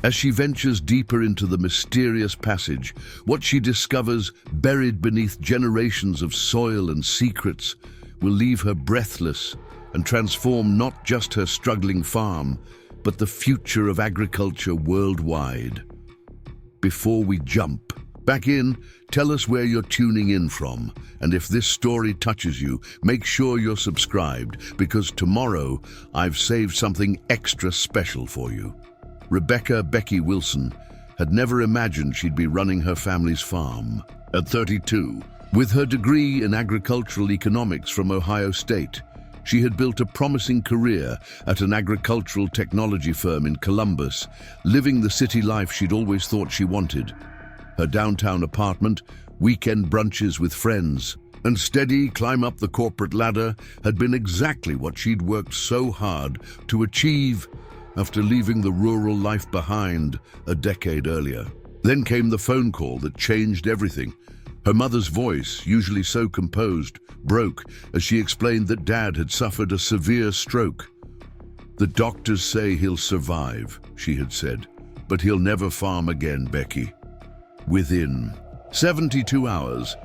As she ventures deeper into the mysterious passage, what she discovers, buried beneath generations of soil and secrets, will leave her breathless and transform not just her struggling farm, but the future of agriculture worldwide. Before we jump back in, tell us where you're tuning in from, and if this story touches you, make sure you're subscribed, because tomorrow I've saved something extra special for you. Becky Wilson had never imagined she'd be running her family's farm. At 32, with her degree in agricultural economics from Ohio State, she had built a promising career at an agricultural technology firm in Columbus, living the city life she'd always thought she wanted. Her downtown apartment, weekend brunches with friends, and steady climb up the corporate ladder had been exactly what she'd worked so hard to achieve after leaving the rural life behind a decade earlier. Then came the phone call that changed everything. Her mother's voice, usually so composed, broke as she explained that Dad had suffered a severe stroke. "The doctors say he'll survive," she had said, "but he'll never farm again, Becky." Within 72 hours,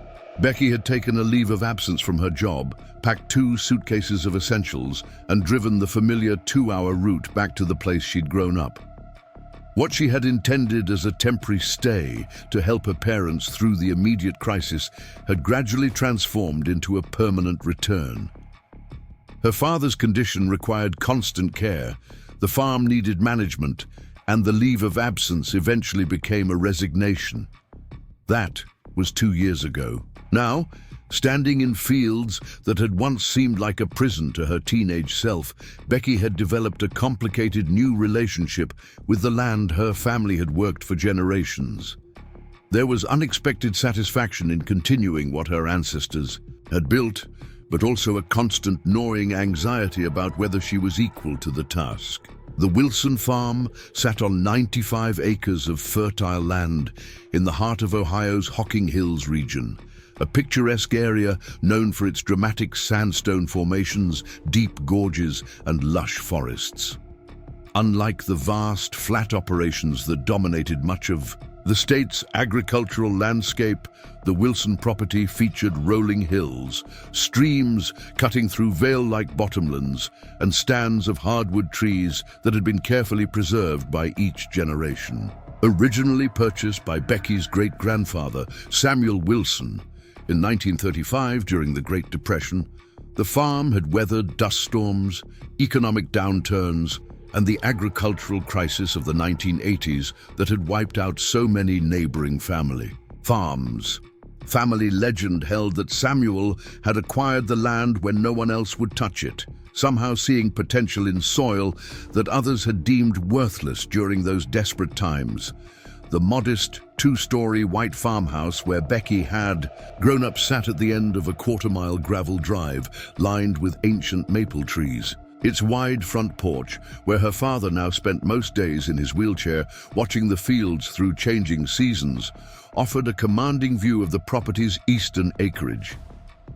Becky had taken a leave of absence from her job, packed 2 suitcases of essentials, and driven the familiar 2-hour route back to the place she'd grown up. What she had intended as a temporary stay to help her parents through the immediate crisis had gradually transformed into a permanent return. Her father's condition required constant care, the farm needed management, and the leave of absence eventually became a resignation. That was 2 years ago. Now, standing in fields that had once seemed like a prison to her teenage self, Becky had developed a complicated new relationship with the land her family had worked for generations. There was unexpected satisfaction in continuing what her ancestors had built, but also a constant gnawing anxiety about whether she was equal to the task. The Wilson farm sat on 95 acres of fertile land in the heart of Ohio's Hocking Hills region, a picturesque area known for its dramatic sandstone formations, deep gorges, and lush forests. Unlike the vast, flat operations that dominated much of the state's agricultural landscape, the Wilson property featured rolling hills, streams cutting through vale-like bottomlands, and stands of hardwood trees that had been carefully preserved by each generation. Originally purchased by Becky's great-grandfather, Samuel Wilson, in 1935 during the Great Depression, the farm had weathered dust storms, economic downturns, and the agricultural crisis of the 1980s that had wiped out so many neighboring farms. Family legend held that Samuel had acquired the land when no one else would touch it, somehow seeing potential in soil that others had deemed worthless during those desperate times. The modest 2-story white farmhouse where Becky had grown up sat at the end of a quarter-mile gravel drive lined with ancient maple trees. Its wide front porch, where her father now spent most days in his wheelchair watching the fields through changing seasons, offered a commanding view of the property's eastern acreage.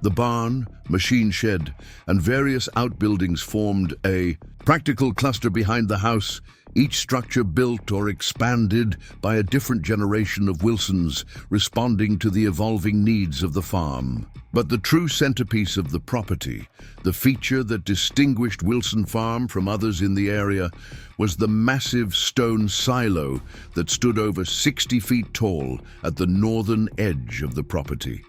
The barn, machine shed, and various outbuildings formed a practical cluster behind the house, each structure built or expanded by a different generation of Wilsons, responding to the evolving needs of the farm. But the true centerpiece of the property, the feature that distinguished Wilson Farm from others in the area, was the massive stone silo that stood over 60 feet tall at the northern edge of the property.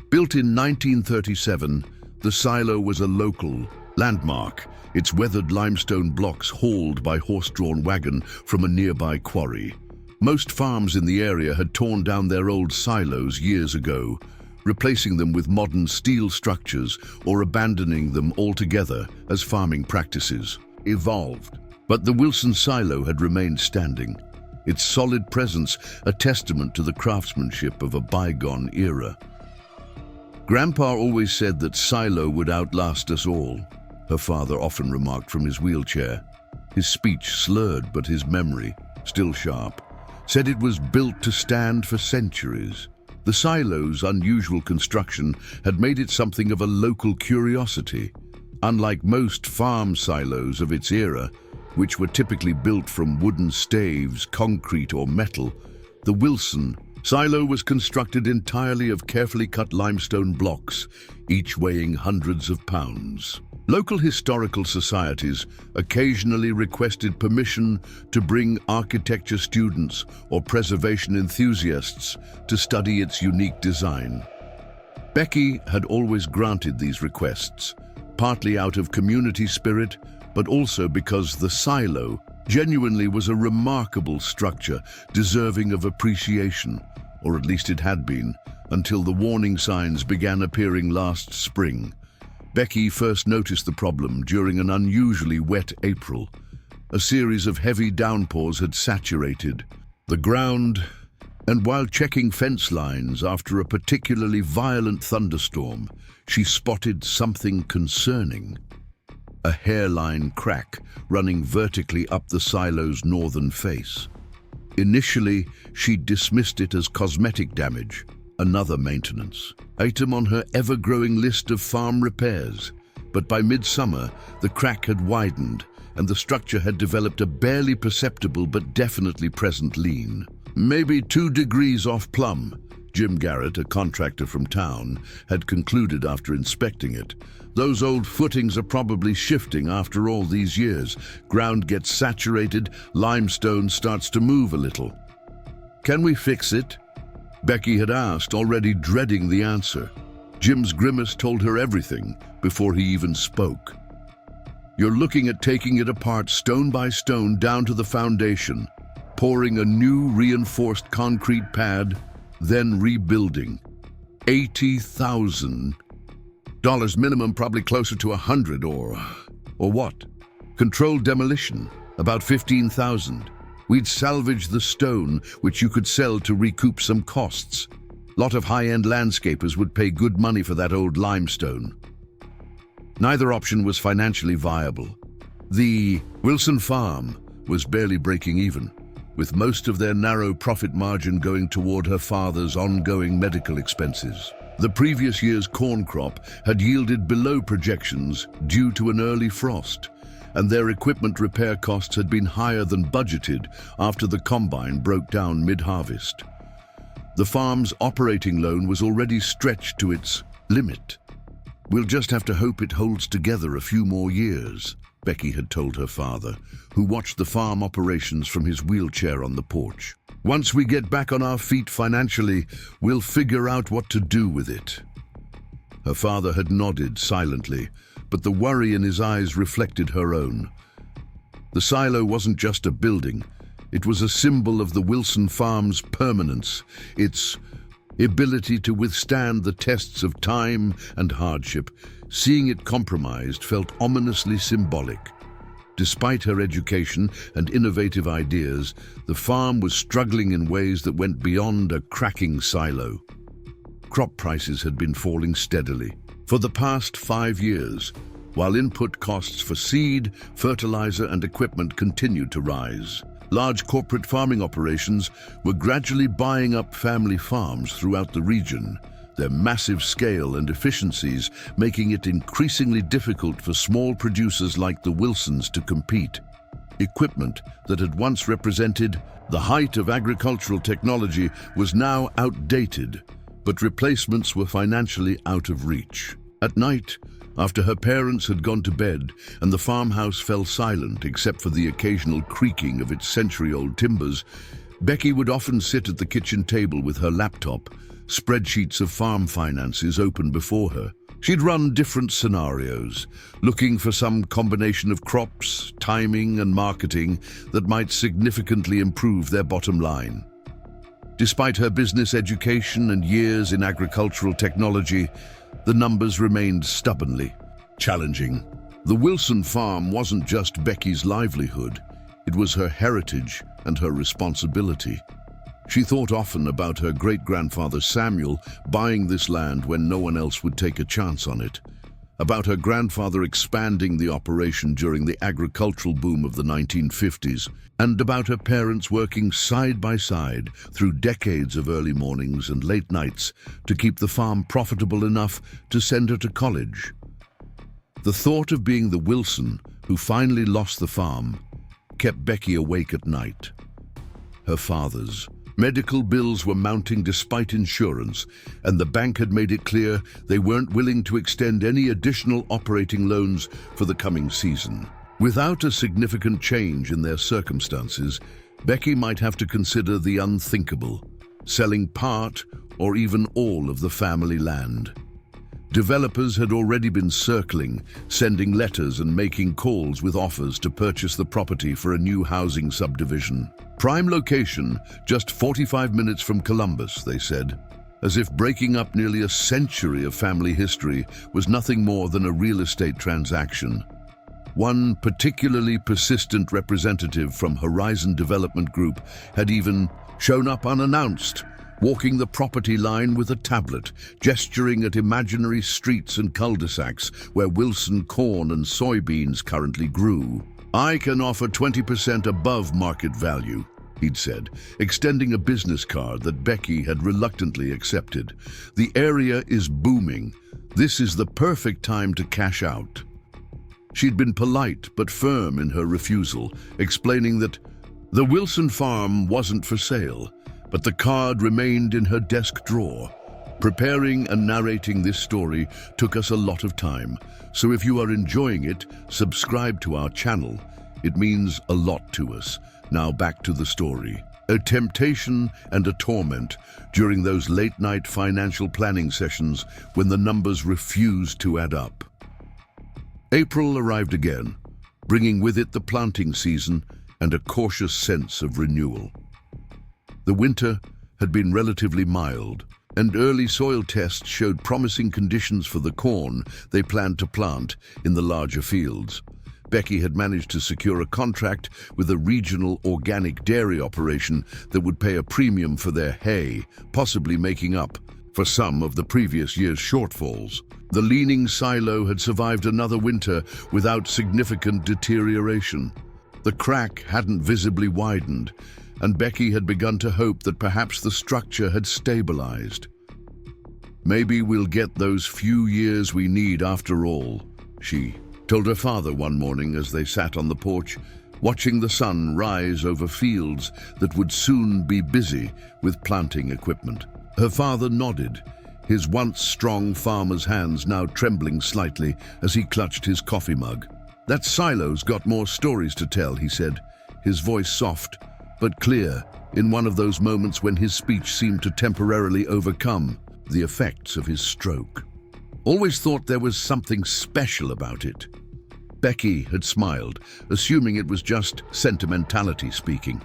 Built in 1937, the silo was a local landmark, its weathered limestone blocks hauled by horse-drawn wagon from a nearby quarry. Most farms in the area had torn down their old silos years ago, replacing them with modern steel structures or abandoning them altogether as farming practices evolved. But the Wilson silo had remained standing, its solid presence a testament to the craftsmanship of a bygone era. "Grandpa always said that silo would outlast us all," her father often remarked from his wheelchair. His speech slurred, but his memory, still sharp, said it was built to stand for centuries. The silo's unusual construction had made it something of a local curiosity. Unlike most farm silos of its era, which were typically built from wooden staves, concrete or metal, the Wilson silo was constructed entirely of carefully cut limestone blocks, each weighing hundreds of pounds. Local historical societies occasionally requested permission to bring architecture students or preservation enthusiasts to study its unique design. Becky had always granted these requests, partly out of community spirit, but also because the silo genuinely was a remarkable structure deserving of appreciation, or at least it had been, until the warning signs began appearing last spring. Becky first noticed the problem during an unusually wet April. A series of heavy downpours had saturated the ground, and while checking fence lines after a particularly violent thunderstorm, she spotted something concerning. A hairline crack running vertically up the silo's northern face. Initially, she dismissed it as cosmetic damage, another maintenance item on her ever-growing list of farm repairs. But by midsummer, the crack had widened and the structure had developed a barely perceptible but definitely present lean. Maybe 2 degrees off plumb, Jim Garrett, a contractor from town, had concluded after inspecting it. Those old footings are probably shifting after all these years. Ground gets saturated, limestone starts to move a little. Can we fix it? Becky had asked, already dreading the answer. Jim's grimace told her everything before he even spoke. You're looking at taking it apart stone by stone down to the foundation, pouring a new reinforced concrete pad, then rebuilding. $80,000 minimum, probably closer to 100 or what? Controlled demolition, about 15,000. We'd salvage the stone, which you could sell to recoup some costs. Lot of high-end landscapers would pay good money for that old limestone. Neither option was financially viable. The Wilson farm was barely breaking even, with most of their narrow profit margin going toward her father's ongoing medical expenses. The previous year's corn crop had yielded below projections due to an early frost, and their equipment repair costs had been higher than budgeted after the combine broke down mid-harvest. The farm's operating loan was already stretched to its limit. We'll just have to hope it holds together a few more years, Becky had told her father, who watched the farm operations from his wheelchair on the porch. Once we get back on our feet financially, we'll figure out what to do with it. Her father had nodded silently, but the worry in his eyes reflected her own. The silo wasn't just a building. It was a symbol of the Wilson farm's permanence, its ability to withstand the tests of time and hardship. Seeing it compromised felt ominously symbolic. Despite her education and innovative ideas, the farm was struggling in ways that went beyond a cracking silo. Crop prices had been falling steadily for the past 5 years, while input costs for seed, fertilizer, and equipment continued to rise. Large corporate farming operations were gradually buying up family farms throughout the region, their massive scale and efficiencies making it increasingly difficult for small producers like the Wilsons to compete. Equipment that had once represented the height of agricultural technology was now outdated, but replacements were financially out of reach. At night, after her parents had gone to bed and the farmhouse fell silent except for the occasional creaking of its century-old timbers, Becky would often sit at the kitchen table with her laptop, spreadsheets of farm finances open before her. She'd run different scenarios, looking for some combination of crops, timing, and marketing that might significantly improve their bottom line. Despite her business education and years in agricultural technology, the numbers remained stubbornly challenging. The Wilson farm wasn't just Becky's livelihood, it was her heritage and her responsibility. She thought often about her great-grandfather Samuel buying this land when no one else would take a chance on it, about her grandfather expanding the operation during the agricultural boom of the 1950s, and about her parents working side by side through decades of early mornings and late nights to keep the farm profitable enough to send her to college. The thought of being the Wilson who finally lost the farm kept Becky awake at night. Her father's. Medical bills were mounting despite insurance, and the bank had made it clear they weren't willing to extend any additional operating loans for the coming season. Without a significant change in their circumstances, Becky might have to consider the unthinkable, selling part or even all of the family land. Developers had already been circling, sending letters and making calls with offers to purchase the property for a new housing subdivision. Prime location, just 45 minutes from Columbus, they said, as if breaking up nearly a century of family history was nothing more than a real estate transaction. One particularly persistent representative from Horizon Development Group had even shown up unannounced, walking the property line with a tablet, gesturing at imaginary streets and cul-de-sacs where Wilson corn and soybeans currently grew. "I can offer 20% above market value," he'd said, extending a business card that Becky had reluctantly accepted. "The area is booming. This is the perfect time to cash out." She'd been polite but firm in her refusal, explaining that the Wilson farm wasn't for sale, but the card remained in her desk drawer. Preparing and narrating this story took us a lot of time, so if you are enjoying it, subscribe to our channel. It means a lot to us. Now back to the story. A temptation and a torment during those late-night financial planning sessions when the numbers refused to add up. April arrived again, bringing with it the planting season and a cautious sense of renewal. The winter had been relatively mild, and early soil tests showed promising conditions for the corn they planned to plant in the larger fields. Becky had managed to secure a contract with a regional organic dairy operation that would pay a premium for their hay, possibly making up for some of the previous year's shortfalls. The leaning silo had survived another winter without significant deterioration. The crack hadn't visibly widened, and Becky had begun to hope that perhaps the structure had stabilized. "Maybe we'll get those few years we need after all," she told her father one morning as they sat on the porch, watching the sun rise over fields that would soon be busy with planting equipment. Her father nodded, his once strong farmer's hands now trembling slightly as he clutched his coffee mug. "That silo's got more stories to tell," he said, his voice soft but clear, in one of those moments when his speech seemed to temporarily overcome the effects of his stroke. "Always thought there was something special about it." Becky had smiled, assuming it was just sentimentality speaking.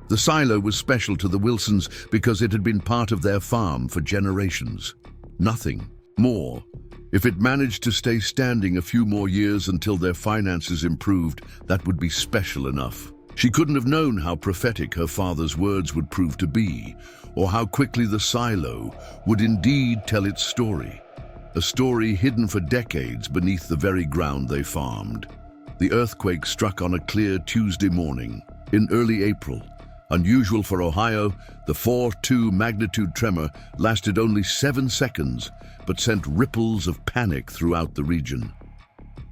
The silo was special to the Wilsons because it had been part of their farm for generations. Nothing more. If it managed to stay standing a few more years until their finances improved, that would be special enough. She couldn't have known how prophetic her father's words would prove to be, or how quickly the silo would indeed tell its story. A story hidden for decades beneath the very ground they farmed. The earthquake struck on a clear Tuesday morning in early April. Unusual for Ohio, the 4.2 magnitude tremor lasted only 7 seconds, but sent ripples of panic throughout the region.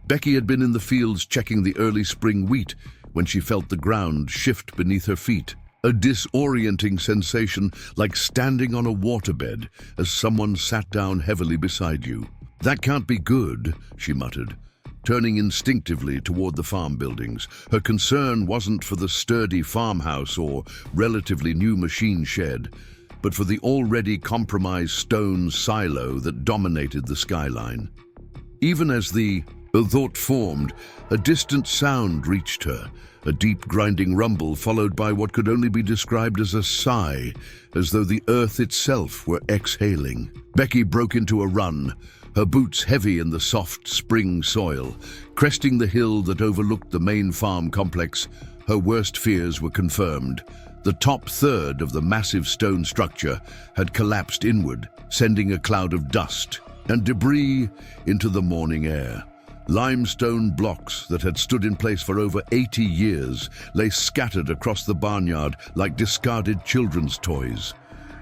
Becky had been in the fields checking the early spring wheat when she felt the ground shift beneath her feet. A disorienting sensation like standing on a waterbed as someone sat down heavily beside you. "That can't be good," she muttered, turning instinctively toward the farm buildings. Her concern wasn't for the sturdy farmhouse or relatively new machine shed, but for the already compromised stone silo that dominated the skyline. Even as the thought formed, a distant sound reached her, a deep grinding rumble followed by what could only be described as a sigh, as though the earth itself were exhaling. Becky broke into a run, her boots heavy in the soft spring soil. Cresting the hill that overlooked the main farm complex, her worst fears were confirmed. The top third of the massive stone structure had collapsed inward, sending a cloud of dust and debris into the morning air. Limestone blocks that had stood in place for over 80 years lay scattered across the barnyard like discarded children's toys.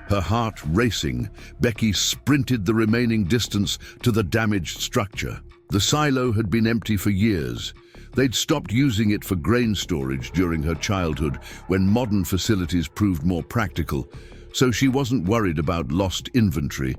Her heart racing, Becky sprinted the remaining distance to the damaged structure. The silo had been empty for years, They'd stopped using it for grain storage during her childhood when modern facilities proved more practical, so she wasn't worried about lost inventory.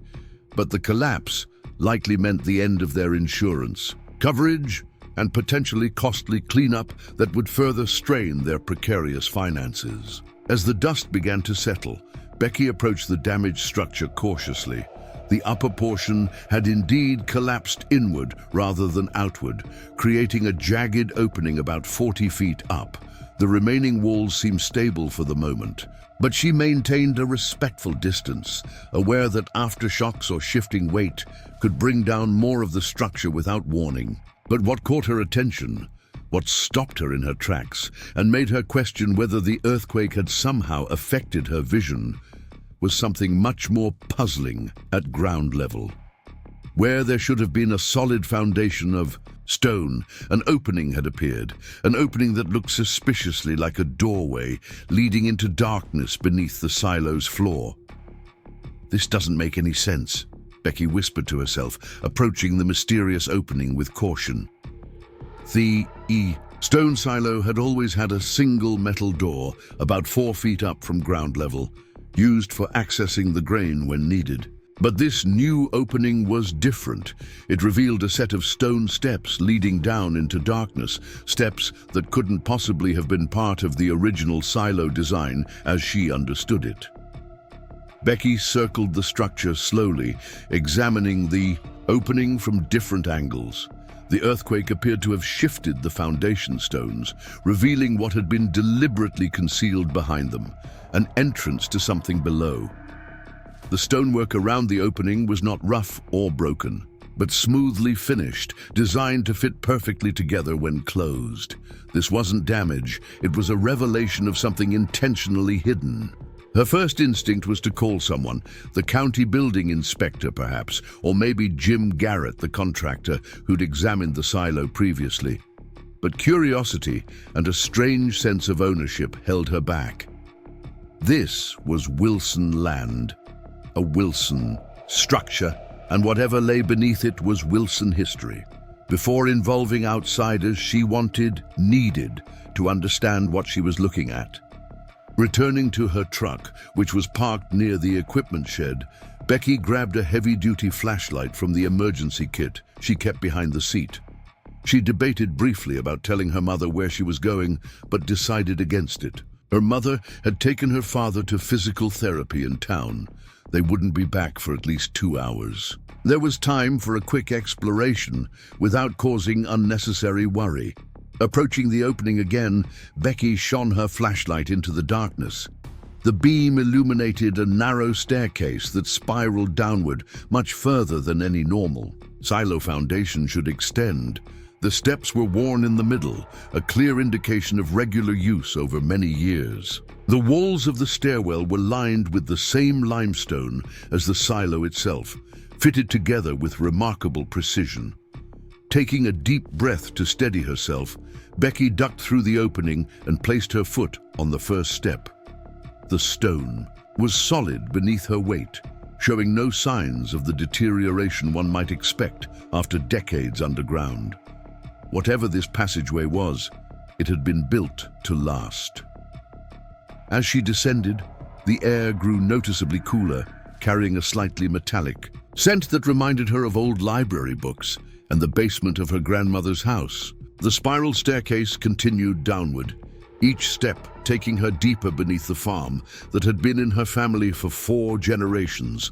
But the collapse likely meant the end of their insurance coverage and potentially costly cleanup that would further strain their precarious finances. As the dust began to settle, Becky approached the damaged structure cautiously. The upper portion had indeed collapsed inward rather than outward, creating a jagged opening about 40 feet up. The remaining walls seemed stable for the moment, but she maintained a respectful distance, aware that aftershocks or shifting weight could bring down more of the structure without warning. But what caught her attention, what stopped her in her tracks, and made her question whether the earthquake had somehow affected her vision, was something much more puzzling at ground level. Where there should have been a solid foundation of stone, an opening had appeared, an opening that looked suspiciously like a doorway leading into darkness beneath the silo's floor. "This doesn't make any sense," Becky whispered to herself, approaching the mysterious opening with caution. The stone silo had always had a single metal door about 4 feet up from ground level, used for accessing the grain when needed. But this new opening was different. It revealed a set of stone steps leading down into darkness, steps that couldn't possibly have been part of the original silo design as she understood it. Becky circled the structure slowly, examining the opening from different angles. The earthquake appeared to have shifted the foundation stones, revealing what had been deliberately concealed behind them, an entrance to something below. The stonework around the opening was not rough or broken, but smoothly finished, designed to fit perfectly together when closed. This wasn't damage, it was a revelation of something intentionally hidden. Her first instinct was to call someone, the county building inspector perhaps, or maybe Jim Garrett, the contractor who'd examined the silo previously. But curiosity and a strange sense of ownership held her back. This was Wilson land, a Wilson structure, and whatever lay beneath it was Wilson history. Before involving outsiders, she needed to understand what she was looking at. Returning to her truck, which was parked near the equipment shed, Becky grabbed a heavy-duty flashlight from the emergency kit she kept behind the seat. She debated briefly about telling her mother where she was going, but decided against it. Her mother had taken her father to physical therapy in town. They wouldn't be back for at least 2 hours. There was time for a quick exploration without causing unnecessary worry. Approaching the opening again, Becky shone her flashlight into the darkness. The beam illuminated a narrow staircase that spiraled downward much further than any normal silo foundation should extend. The steps were worn in the middle, a clear indication of regular use over many years. The walls of the stairwell were lined with the same limestone as the silo itself, fitted together with remarkable precision. Taking a deep breath to steady herself, Becky ducked through the opening and placed her foot on the first step. The stone was solid beneath her weight, showing no signs of the deterioration one might expect after decades underground. Whatever this passageway was, it had been built to last. As she descended, the air grew noticeably cooler, carrying a slightly metallic scent that reminded her of old library books and the basement of her grandmother's house. The spiral staircase continued downward, each step taking her deeper beneath the farm that had been in her family for 4 generations.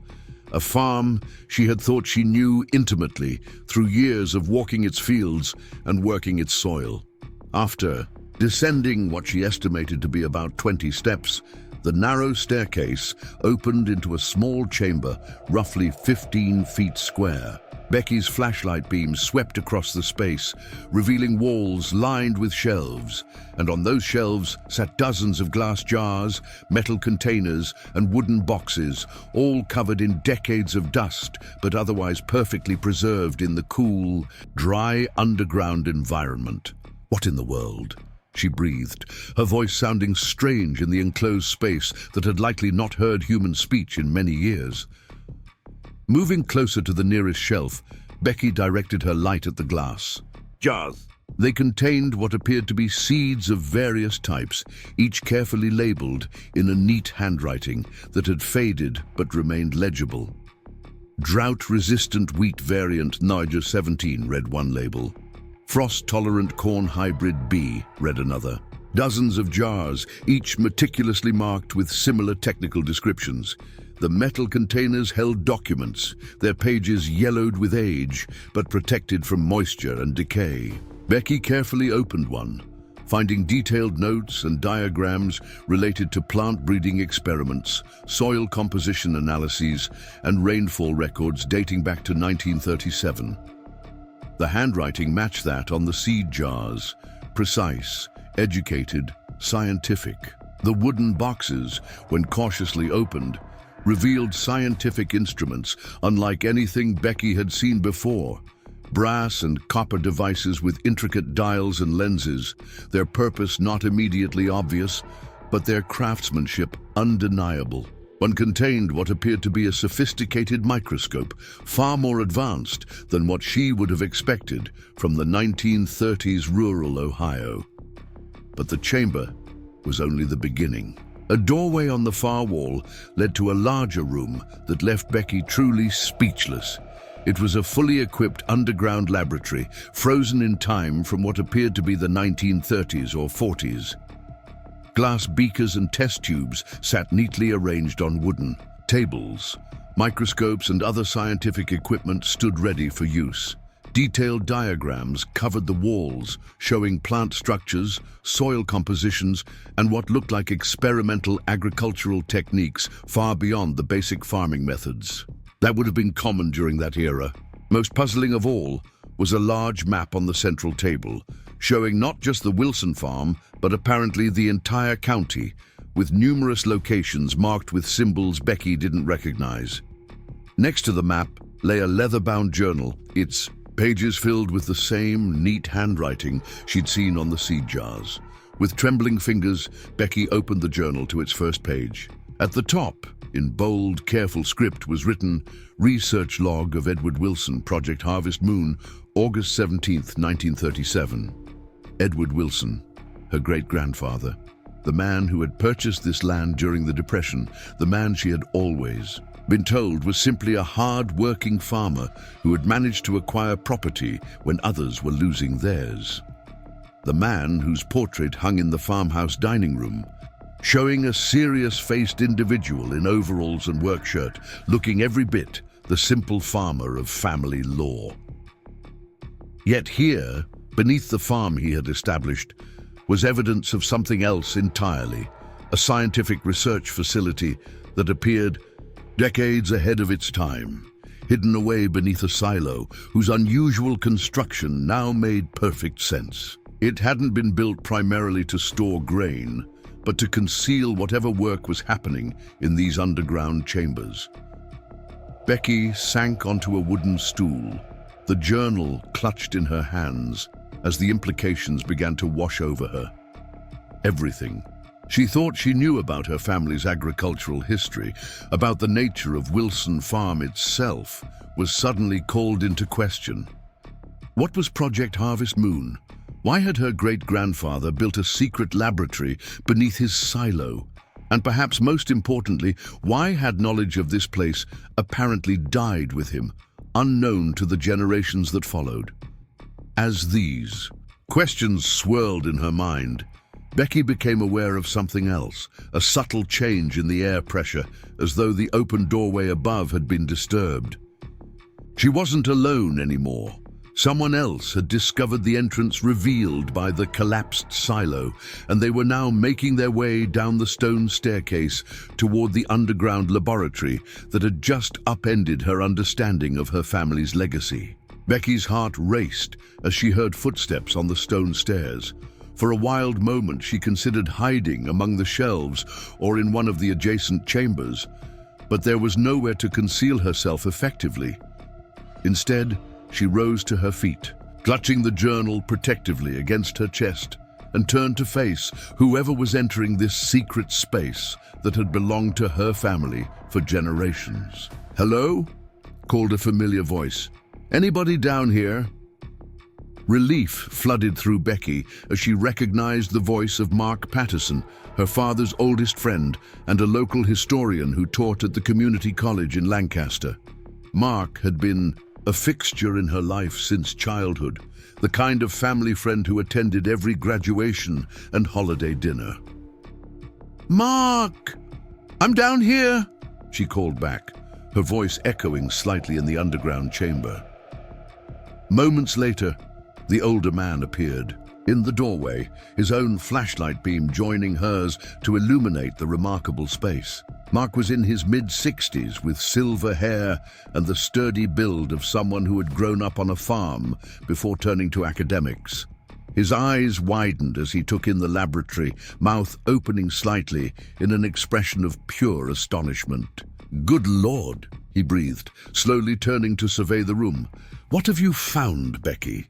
A farm she had thought she knew intimately through years of walking its fields and working its soil. After descending what she estimated to be about 20 steps, the narrow staircase opened into a small chamber roughly 15 feet square. Becky's flashlight beam swept across the space, revealing walls lined with shelves, and on those shelves sat dozens of glass jars, metal containers, and wooden boxes, all covered in decades of dust, but otherwise perfectly preserved in the cool, dry underground environment. "What in the world?" she breathed, her voice sounding strange in the enclosed space that had likely not heard human speech in many years. Moving closer to the nearest shelf, Becky directed her light at the glass. "Jars," They contained what appeared to be seeds of various types, each carefully labeled in a neat handwriting that had faded but remained legible. Drought-resistant wheat variant Niger 17 read one label. Frost-tolerant corn hybrid B read another. Dozens of jars, each meticulously marked with similar technical descriptions. The metal containers held documents, their pages yellowed with age, but protected from moisture and decay. Becky carefully opened one, finding detailed notes and diagrams related to plant breeding experiments, soil composition analyses, and rainfall records dating back to 1937. The handwriting matched that on the seed jars, precise, educated, scientific. The wooden boxes, when cautiously opened, revealed scientific instruments unlike anything Becky had seen before. Brass and copper devices with intricate dials and lenses, their purpose not immediately obvious, but their craftsmanship undeniable. One contained what appeared to be a sophisticated microscope, far more advanced than what she would have expected from the 1930s rural Ohio. But the chamber was only the beginning. A doorway on the far wall led to a larger room that left Becky truly speechless. It was a fully equipped underground laboratory, frozen in time from what appeared to be the 1930s or 40s. Glass beakers and test tubes sat neatly arranged on wooden tables. Microscopes and other scientific equipment stood ready for use. Detailed diagrams covered the walls, showing plant structures, soil compositions, and what looked like experimental agricultural techniques far beyond the basic farming methods that would have been common during that era. Most puzzling of all was a large map on the central table, showing not just the Wilson farm, but apparently the entire county, with numerous locations marked with symbols Becky didn't recognize. Next to the map lay a leather-bound journal, its pages filled with the same neat handwriting she'd seen on the seed jars. With trembling fingers, Becky opened the journal to its first page. At the top, in bold, careful script, was written, "Research log of Edward Wilson, Project Harvest Moon, August 17th, 1937. Edward Wilson, her great-grandfather, the man who had purchased this land during the Depression, the man she had always been told was simply a hard-working farmer who had managed to acquire property when others were losing theirs. The man whose portrait hung in the farmhouse dining room, showing a serious-faced individual in overalls and work shirt, looking every bit the simple farmer of family law. Yet here, beneath the farm he had established, was evidence of something else entirely, a scientific research facility that appeared decades ahead of its time, hidden away beneath a silo whose unusual construction now made perfect sense. It hadn't been built primarily to store grain, but to conceal whatever work was happening in these underground chambers. Becky sank onto a wooden stool, the journal clutched in her hands as the implications began to wash over her. Everything. She thought she knew about her family's agricultural history, about the nature of Wilson Farm itself, was suddenly called into question. What was Project Harvest Moon? Why had her great-grandfather built a secret laboratory beneath his silo? And perhaps most importantly, why had knowledge of this place apparently died with him, unknown to the generations that followed? As these questions swirled in her mind, Becky became aware of something else, a subtle change in the air pressure, as though the open doorway above had been disturbed. She wasn't alone anymore. Someone else had discovered the entrance revealed by the collapsed silo, and they were now making their way down the stone staircase toward the underground laboratory that had just upended her understanding of her family's legacy. Becky's heart raced as she heard footsteps on the stone stairs. For a wild moment, she considered hiding among the shelves or in one of the adjacent chambers, but there was nowhere to conceal herself effectively. Instead, she rose to her feet, clutching the journal protectively against her chest, and turned to face whoever was entering this secret space that had belonged to her family for generations. "Hello?" called a familiar voice. "Anybody down here?" Relief flooded through Becky as she recognized the voice of Mark Patterson, her father's oldest friend and a local historian who taught at the community college in Lancaster. Mark had been a fixture in her life since childhood, the kind of family friend who attended every graduation and holiday dinner. "Mark! I'm down here!" she called back, her voice echoing slightly in the underground chamber. Moments later, the older man appeared. In the doorway, his own flashlight beam joining hers to illuminate the remarkable space. Mark was in his mid-60s with silver hair and the sturdy build of someone who had grown up on a farm before turning to academics. His eyes widened as he took in the laboratory, mouth opening slightly in an expression of pure astonishment. "Good Lord," he breathed, slowly turning to survey the room. "What have you found, Becky?"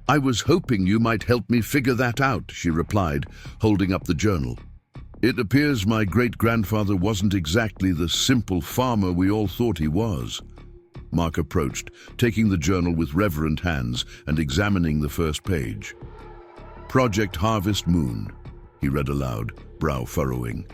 "I was hoping you might help me figure that out," she replied, holding up the journal. "It appears my great-grandfather wasn't exactly the simple farmer we all thought he was." Mark approached, taking the journal with reverent hands and examining the first page. "Project Harvest Moon," he read aloud, brow furrowing.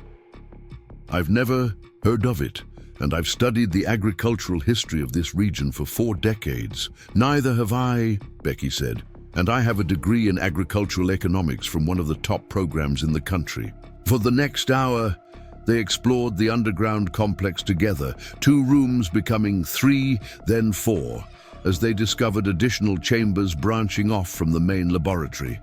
"I've never heard of it, and I've studied the agricultural history of this region for 4 decades. Neither have I," Becky said, "and I have a degree in agricultural economics from one of the top programs in the country." For the next hour, they explored the underground complex together, 2 rooms becoming 3, then 4, as they discovered additional chambers branching off from the main laboratory.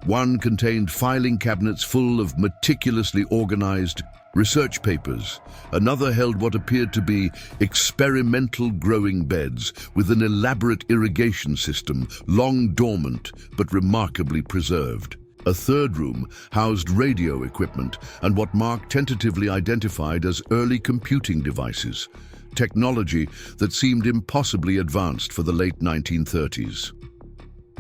One contained filing cabinets full of meticulously organized research papers. Another held what appeared to be experimental growing beds with an elaborate irrigation system, long dormant but remarkably preserved. A third room housed radio equipment and what Mark tentatively identified as early computing devices, technology that seemed impossibly advanced for the late 1930s.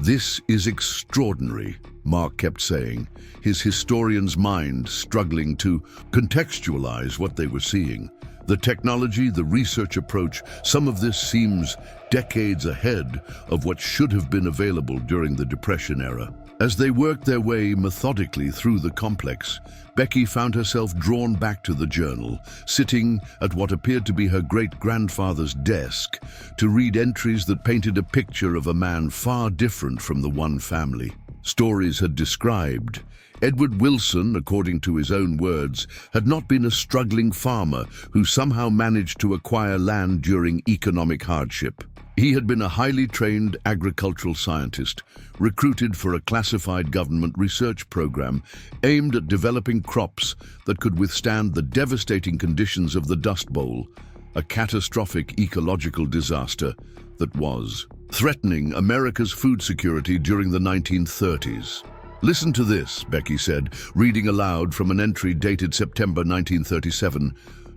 "This is extraordinary," Mark kept saying, his historian's mind struggling to contextualize what they were seeing. The technology, the research approach, some of this seems decades ahead of what should have been available during the Depression era. As they worked their way methodically through the complex, Becky found herself drawn back to the journal, sitting at what appeared to be her great-grandfather's desk to read entries that painted a picture of a man far different from the one family. Stories had described Edward Wilson, according to his own words, had not been a struggling farmer who somehow managed to acquire land during economic hardship. He had been a highly trained agricultural scientist, recruited for a classified government research program aimed at developing crops that could withstand the devastating conditions of the Dust Bowl, a catastrophic ecological disaster that was threatening America's food security during the 1930s. "Listen to this," Becky said, reading aloud from an entry dated September 1937.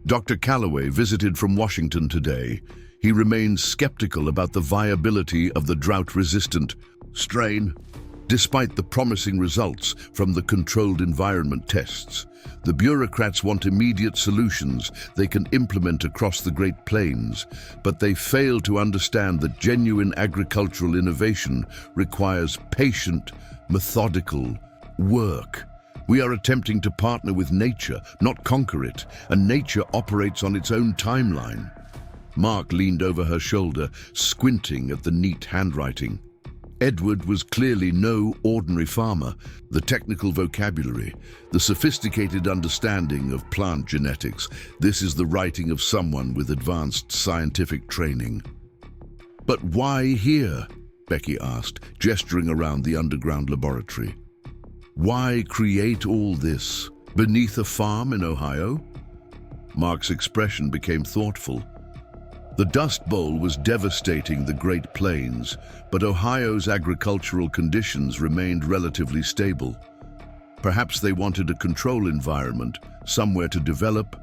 "Dr. Calloway visited from Washington today. He remains skeptical about the viability of the drought-resistant strain, despite the promising results from the controlled environment tests. The bureaucrats want immediate solutions they can implement across the Great Plains, but they fail to understand that genuine agricultural innovation requires patient, methodical work. We are attempting to partner with nature, not conquer it, and nature operates on its own timeline." Mark leaned over her shoulder, squinting at the neat handwriting. Edward was clearly no ordinary farmer. The technical vocabulary, the sophisticated understanding of plant genetics, this is the writing of someone with advanced scientific training. "But why here?" Becky asked, gesturing around the underground laboratory. "Why create all this beneath a farm in Ohio?" Mark's expression became thoughtful. The Dust Bowl was devastating the Great Plains, but Ohio's agricultural conditions remained relatively stable. Perhaps they wanted a control environment, somewhere to develop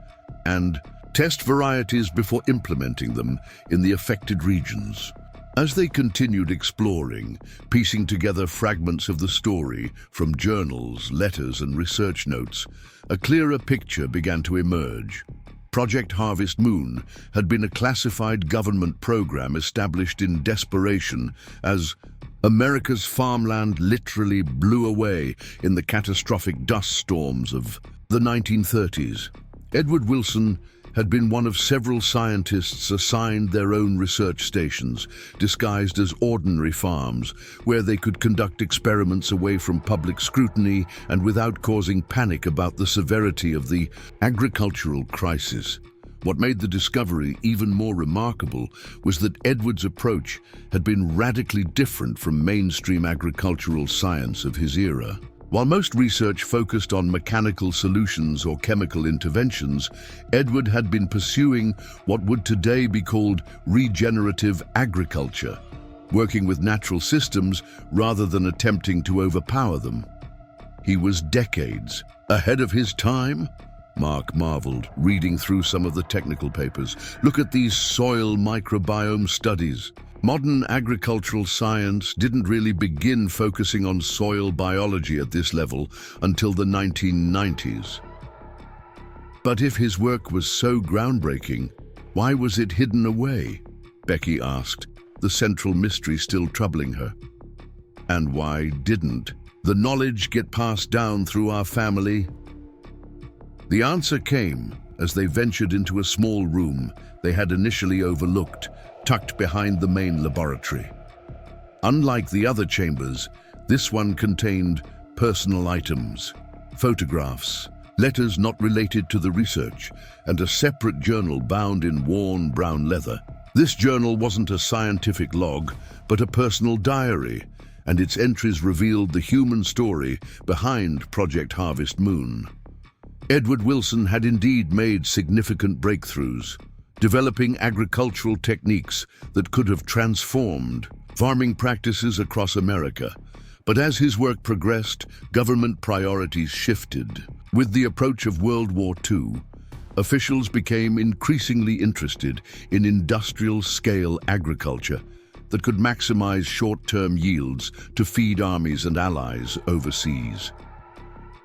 and test varieties before implementing them in the affected regions. As they continued exploring, piecing together fragments of the story from journals, letters, and research notes, a clearer picture began to emerge. Project Harvest Moon had been a classified government program established in desperation as America's farmland literally blew away in the catastrophic dust storms of the 1930s. Edward Wilson had been one of several scientists assigned their own research stations, disguised as ordinary farms, where they could conduct experiments away from public scrutiny and without causing panic about the severity of the agricultural crisis. What made the discovery even more remarkable was that Edward's approach had been radically different from mainstream agricultural science of his era. While most research focused on mechanical solutions or chemical interventions, Edward had been pursuing what would today be called regenerative agriculture, working with natural systems rather than attempting to overpower them. He was decades ahead of his time. Mark marveled, reading through some of the technical papers. Look at these soil microbiome studies. Modern agricultural science didn't really begin focusing on soil biology at this level until the 1990s. But if his work was so groundbreaking, why was it hidden away? Becky asked, the central mystery still troubling her. And why didn't the knowledge get passed down through our family? The answer came as they ventured into a small room they had initially overlooked, tucked behind the main laboratory. Unlike the other chambers, this one contained personal items, photographs, letters not related to the research, and a separate journal bound in worn brown leather. This journal wasn't a scientific log, but a personal diary, and its entries revealed the human story behind Project Harvest Moon. Edward Wilson had indeed made significant breakthroughs, developing agricultural techniques that could have transformed farming practices across America. But as his work progressed, government priorities shifted. With the approach of World War II, officials became increasingly interested in industrial-scale agriculture that could maximize short-term yields to feed armies and allies overseas.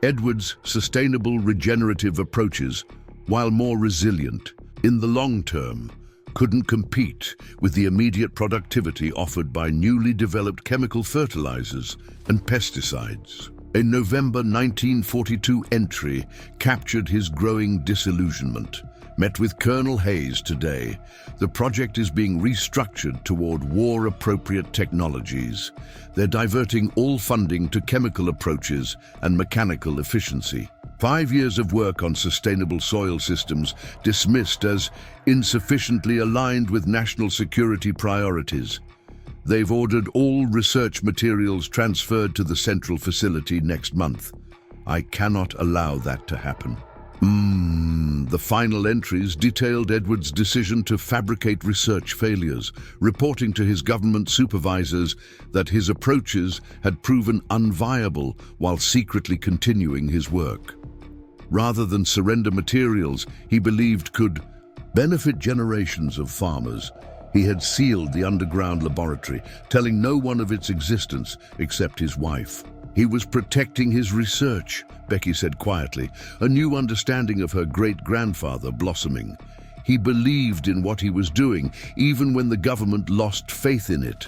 Edward's sustainable regenerative approaches, while more resilient, in the long term, couldn't compete with the immediate productivity offered by newly developed chemical fertilizers and pesticides. A November 1942 entry captured his growing disillusionment. Met with Colonel Hayes today, the project is being restructured toward war-appropriate technologies. They're diverting all funding to chemical approaches and mechanical efficiency. 5 years of work on sustainable soil systems dismissed as insufficiently aligned with national security priorities. They've ordered all research materials transferred to the central facility next month. I cannot allow that to happen. The final entries detailed Edward's decision to fabricate research failures, reporting to his government supervisors that his approaches had proven unviable while secretly continuing his work. Rather than surrender materials he believed could benefit generations of farmers, he had sealed the underground laboratory, telling no one of its existence except his wife. He was protecting his research, Becky said quietly, a new understanding of her great-grandfather blossoming. He believed in what he was doing, even when the government lost faith in it.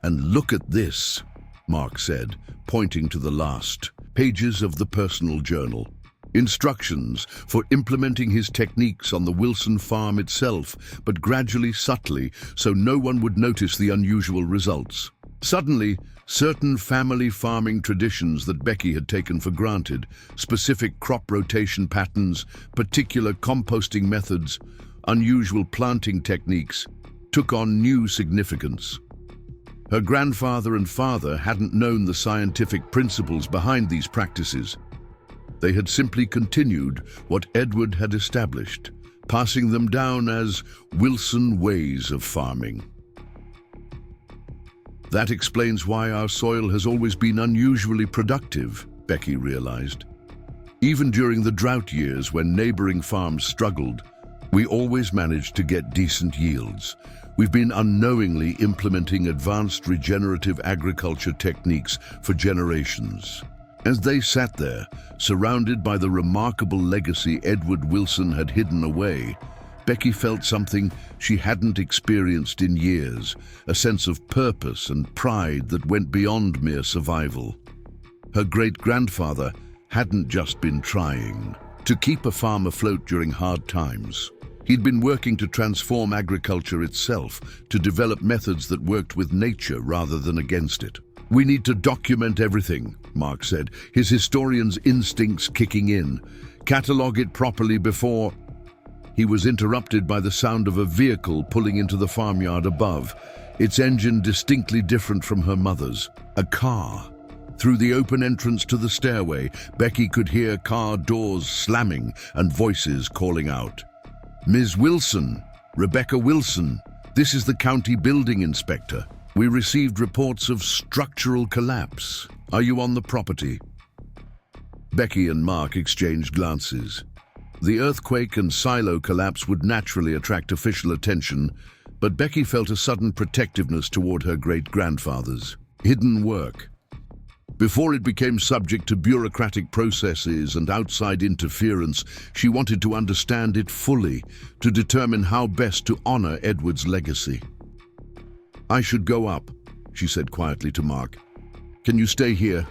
And look at this, Mark said, pointing to the last pages of the personal journal. Instructions for implementing his techniques on the Wilson farm itself, but gradually, subtly, so no one would notice the unusual results. Suddenly, certain family farming traditions that Becky had taken for granted, specific crop rotation patterns, particular composting methods, unusual planting techniques, took on new significance. Her grandfather and father hadn't known the scientific principles behind these practices. They had simply continued what Edward had established, passing them down as Wilson ways of farming. That explains why our soil has always been unusually productive, Becky realized. Even during the drought years when neighboring farms struggled, we always managed to get decent yields. We've been unknowingly implementing advanced regenerative agriculture techniques for generations. As they sat there, surrounded by the remarkable legacy Edward Wilson had hidden away, Becky felt something she hadn't experienced in years, a sense of purpose and pride that went beyond mere survival. Her great-grandfather hadn't just been trying to keep a farm afloat during hard times. He'd been working to transform agriculture itself, to develop methods that worked with nature rather than against it. "We need to document everything," Mark said, his historian's instincts kicking in. "Catalogue it properly before—" He was interrupted by the sound of a vehicle pulling into the farmyard above, its engine distinctly different from her mother's. A car. Through the open entrance to the stairway, Becky could hear car doors slamming and voices calling out. "Ms. Wilson, Rebecca Wilson, this is the county building inspector. We received reports of structural collapse. Are you on the property?" Becky and Mark exchanged glances. The earthquake and silo collapse would naturally attract official attention, but Becky felt a sudden protectiveness toward her great-grandfather's hidden work. Before it became subject to bureaucratic processes and outside interference, she wanted to understand it fully, to determine how best to honor Edward's legacy. "I should go up," she said quietly to Mark. "Can you stay here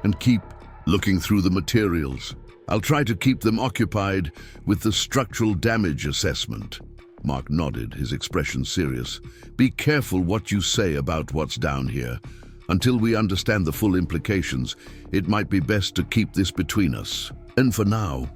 and keep looking through the materials? I'll try to keep them occupied with the structural damage assessment." Mark nodded, his expression serious. "Be careful what you say about what's down here. Until we understand the full implications, it might be best to keep this between us. And for now."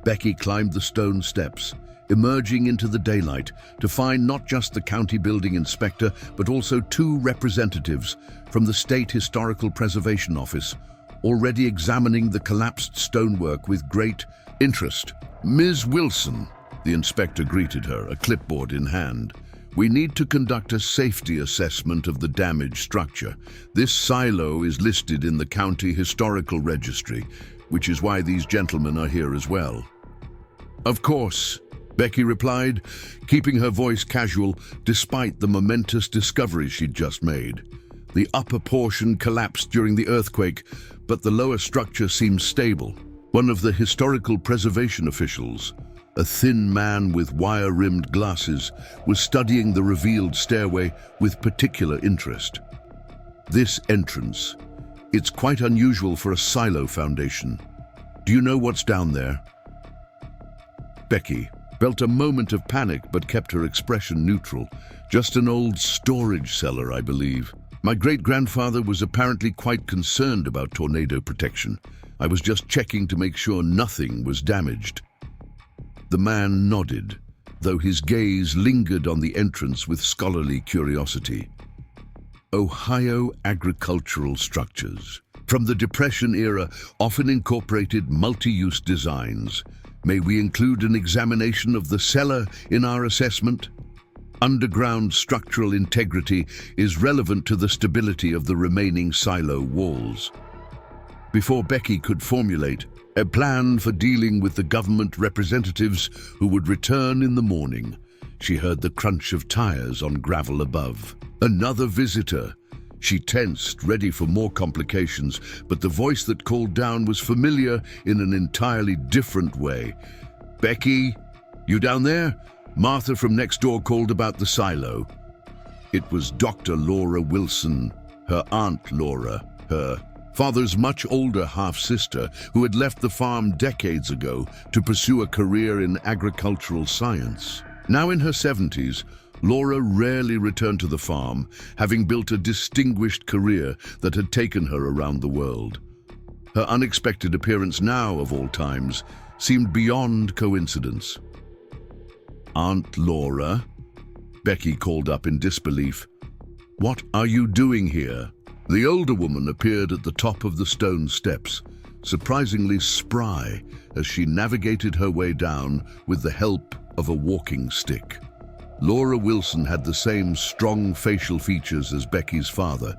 Becky climbed the stone steps, emerging into the daylight to find not just the county building inspector, but also two representatives from the State Historical Preservation Office, already examining the collapsed stonework with great interest. "Ms. Wilson," the inspector greeted her, a clipboard in hand. "We need to conduct a safety assessment of the damaged structure. This silo is listed in the County Historical Registry, which is why these gentlemen are here as well." "Of course," Becky replied, keeping her voice casual despite the momentous discovery she'd just made. The upper portion collapsed during the earthquake, but the lower structure seemed stable. One of the historical preservation officials, a thin man with wire-rimmed glasses, was studying the revealed stairway with particular interest. "This entrance, it's quite unusual for a silo foundation. Do you know what's down there?" Becky felt a moment of panic but kept her expression neutral. "Just an old storage cellar, I believe. My great-grandfather was apparently quite concerned about tornado protection. I was just checking to make sure nothing was damaged." The man nodded, though his gaze lingered on the entrance with scholarly curiosity. Ohio agricultural structures, from the Depression era, often incorporated multi-use designs. May we include an examination of the cellar in our assessment? Underground structural integrity is relevant to the stability of the remaining silo walls. Before Becky could formulate a plan for dealing with the government representatives who would return in the morning, she heard the crunch of tires on gravel above. Another visitor. She tensed, ready for more complications, but the voice that called down was familiar in an entirely different way. "Becky, you down there? Martha from next door called about the silo." It was Dr. Laura Wilson, her Aunt Laura, her father's much older half-sister, who had left the farm decades ago to pursue a career in agricultural science. Now in her 70s, Laura rarely returned to the farm, having built a distinguished career that had taken her around the world. Her unexpected appearance now, of all times, seemed beyond coincidence. "Aunt Laura?" Becky called up in disbelief. "What are you doing here?" The older woman appeared at the top of the stone steps, surprisingly spry as she navigated her way down with the help of a walking stick. Laura Wilson had the same strong facial features as Becky's father,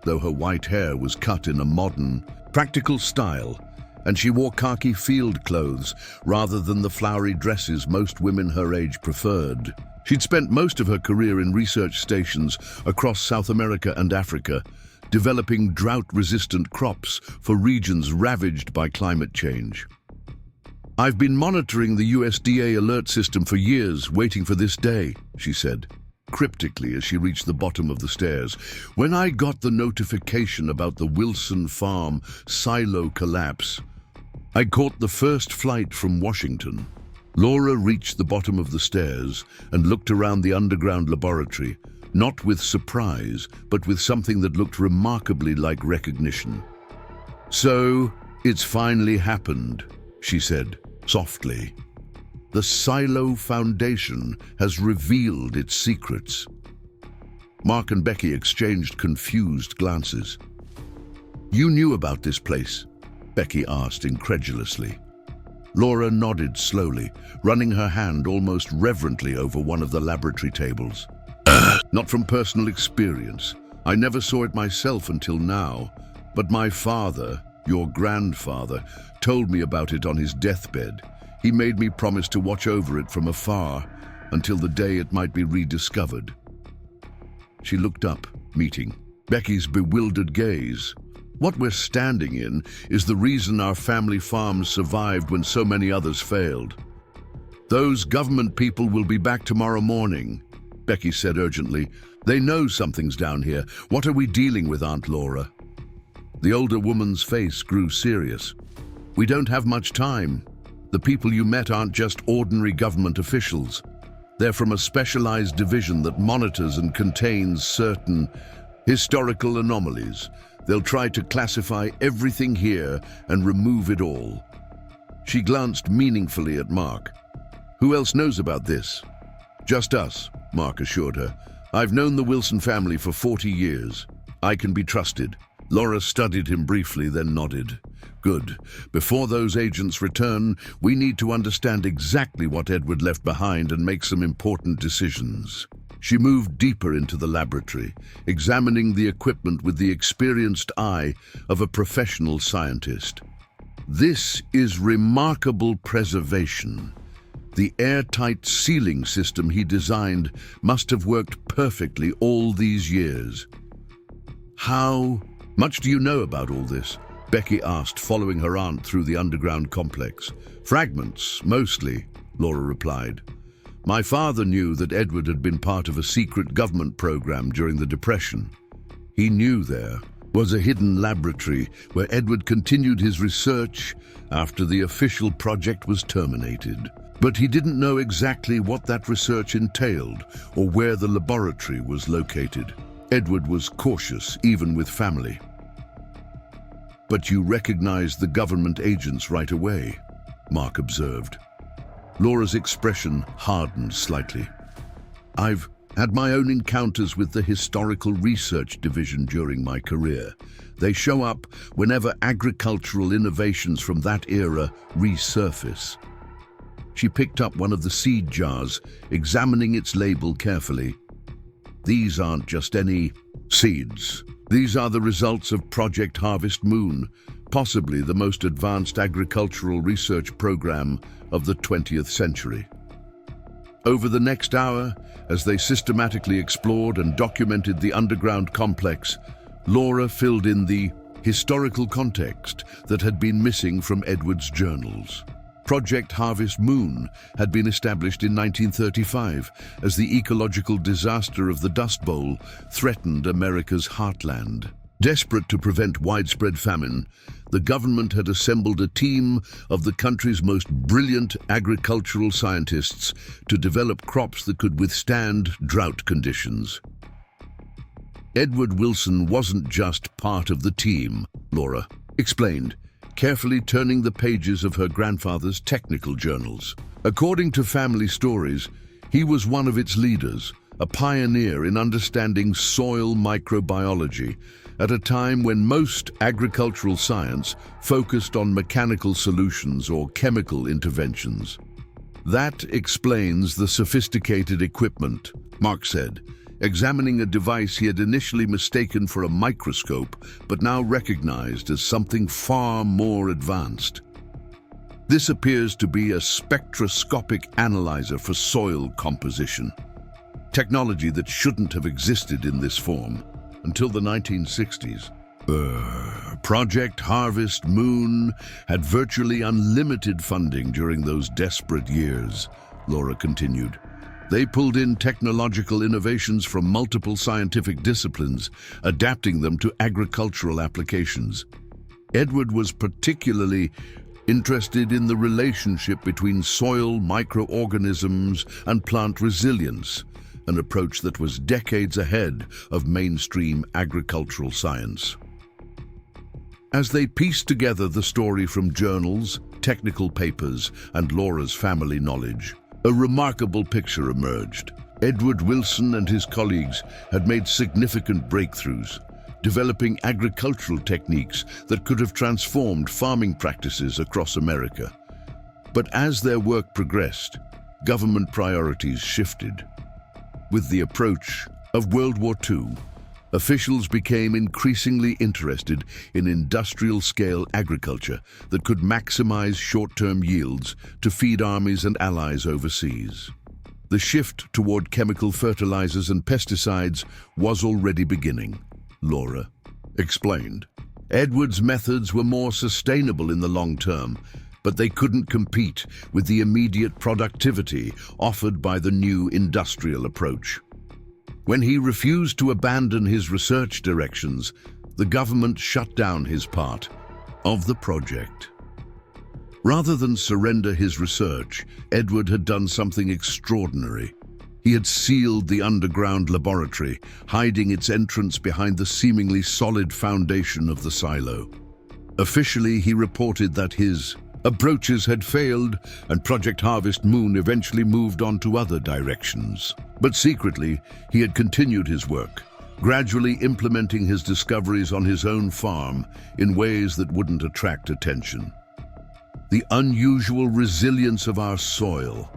though her white hair was cut in a modern, practical style, and she wore khaki field clothes rather than the flowery dresses most women her age preferred. She'd spent most of her career in research stations across South America and Africa, developing drought-resistant crops for regions ravaged by climate change. "I've been monitoring the USDA alert system for years, waiting for this day," she said, cryptically as she reached the bottom of the stairs. "When I got the notification about the Wilson Farm silo collapse, I caught the first flight from Washington." Laura reached the bottom of the stairs and looked around the underground laboratory, not with surprise, but with something that looked remarkably like recognition. "So, it's finally happened," she said, softly. "The Silo Foundation has revealed its secrets." Mark and Becky exchanged confused glances. "You knew about this place?" Becky asked incredulously. Laura nodded slowly, running her hand almost reverently over one of the laboratory tables. "Not from personal experience. I never saw it myself until now, but my father, your grandfather, told me about it on his deathbed. He made me promise to watch over it from afar until the day it might be rediscovered." She looked up, meeting Becky's bewildered gaze. "What we're standing in is the reason our family farms survived when so many others failed. Those government people will be back tomorrow morning," Becky said urgently. "They know something's down here. What are we dealing with, Aunt Laura?" The older woman's face grew serious. "We don't have much time. The people you met aren't just ordinary government officials. They're from a specialized division that monitors and contains certain historical anomalies. They'll try to classify everything here and remove it all." She glanced meaningfully at Mark. "Who else knows about this?" "Just us," Mark assured her. "I've known the Wilson family for 40 years. I can be trusted." Laura studied him briefly, then nodded. "Good. Before those agents return, we need to understand exactly what Edward left behind and make some important decisions." She moved deeper into the laboratory, examining the equipment with the experienced eye of a professional scientist. "This is remarkable preservation. The airtight sealing system he designed must have worked perfectly all these years." "How much do you know about all this?" Becky asked, following her aunt through the underground complex. "Fragments, mostly," Laura replied. "My father knew that Edward had been part of a secret government program during the Depression. He knew there was a hidden laboratory where Edward continued his research after the official project was terminated. But he didn't know exactly what that research entailed or where the laboratory was located. Edward was cautious, even with family." "But you recognized the government agents right away," Mark observed. Laura's expression hardened slightly. "I've had my own encounters with the Historical Research Division during my career. They show up whenever agricultural innovations from that era resurface." She picked up one of the seed jars, examining its label carefully. "These aren't just any seeds. These are the results of Project Harvest Moon, possibly the most advanced agricultural research program of the 20th century." Over the next hour, as they systematically explored and documented the underground complex, Laura filled in the historical context that had been missing from Edward's journals. Project Harvest Moon had been established in 1935 as the ecological disaster of the Dust Bowl threatened America's heartland. Desperate to prevent widespread famine, the government had assembled a team of the country's most brilliant agricultural scientists to develop crops that could withstand drought conditions. Edward Wilson wasn't just part of the team, Laura explained, carefully turning the pages of her grandfather's technical journals. According to family stories, he was one of its leaders, a pioneer in understanding soil microbiology at a time when most agricultural science focused on mechanical solutions or chemical interventions. "That explains the sophisticated equipment," Mark said, examining a device he had initially mistaken for a microscope, but now recognized as something far more advanced. "This appears to be a spectroscopic analyzer for soil composition, technology that shouldn't have existed in this form until the 1960s. Project Harvest Moon had virtually unlimited funding during those desperate years, Laura continued. They pulled in technological innovations from multiple scientific disciplines, adapting them to agricultural applications. Edward was particularly interested in the relationship between soil microorganisms and plant resilience, an approach that was decades ahead of mainstream agricultural science. As they pieced together the story from journals, technical papers, and Laura's family knowledge, a remarkable picture emerged. Edward Wilson and his colleagues had made significant breakthroughs, developing agricultural techniques that could have transformed farming practices across America. But as their work progressed, government priorities shifted. With the approach of World War II, officials became increasingly interested in industrial-scale agriculture that could maximize short-term yields to feed armies and allies overseas. The shift toward chemical fertilizers and pesticides was already beginning, Laura explained. Edward's methods were more sustainable in the long term, but they couldn't compete with the immediate productivity offered by the new industrial approach. When he refused to abandon his research directions, the government shut down his part of the project. Rather than surrender his research, Edward had done something extraordinary. He had sealed the underground laboratory, hiding its entrance behind the seemingly solid foundation of the silo. Officially, he reported that his approaches had failed, and Project Harvest Moon eventually moved on to other directions. But secretly, he had continued his work, gradually implementing his discoveries on his own farm in ways that wouldn't attract attention. The unusual resilience of our soil,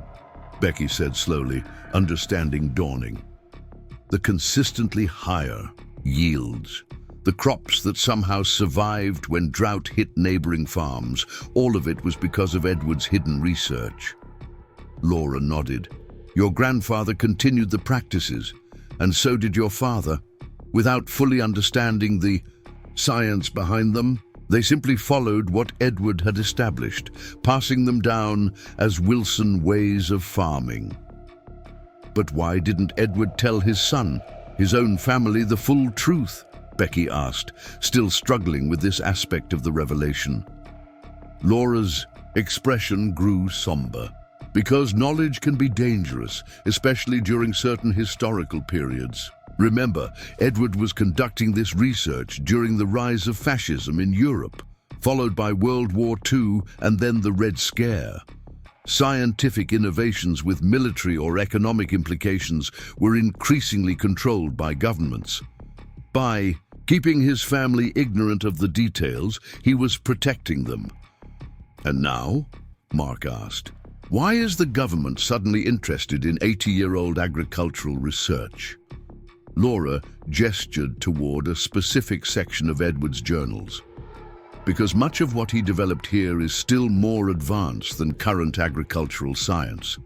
Becky said slowly, understanding dawning. The consistently higher yields, the crops that somehow survived when drought hit neighboring farms, all of it was because of Edward's hidden research. Laura nodded. Your grandfather continued the practices, and so did your father. Without fully understanding the science behind them, they simply followed what Edward had established, passing them down as Wilson ways of farming. But why didn't Edward tell his son, his own family, the full truth? Becky asked, still struggling with this aspect of the revelation. Laura's expression grew somber. Because knowledge can be dangerous, especially during certain historical periods. Remember, Edward was conducting this research during the rise of fascism in Europe, followed by World War II and then the Red Scare. Scientific innovations with military or economic implications were increasingly controlled by governments. By keeping his family ignorant of the details, he was protecting them. And now? Mark asked. Why is the government suddenly interested in 80-year-old agricultural research? Laura gestured toward a specific section of Edward's journals. Because much of what he developed here is still more advanced than current agricultural science.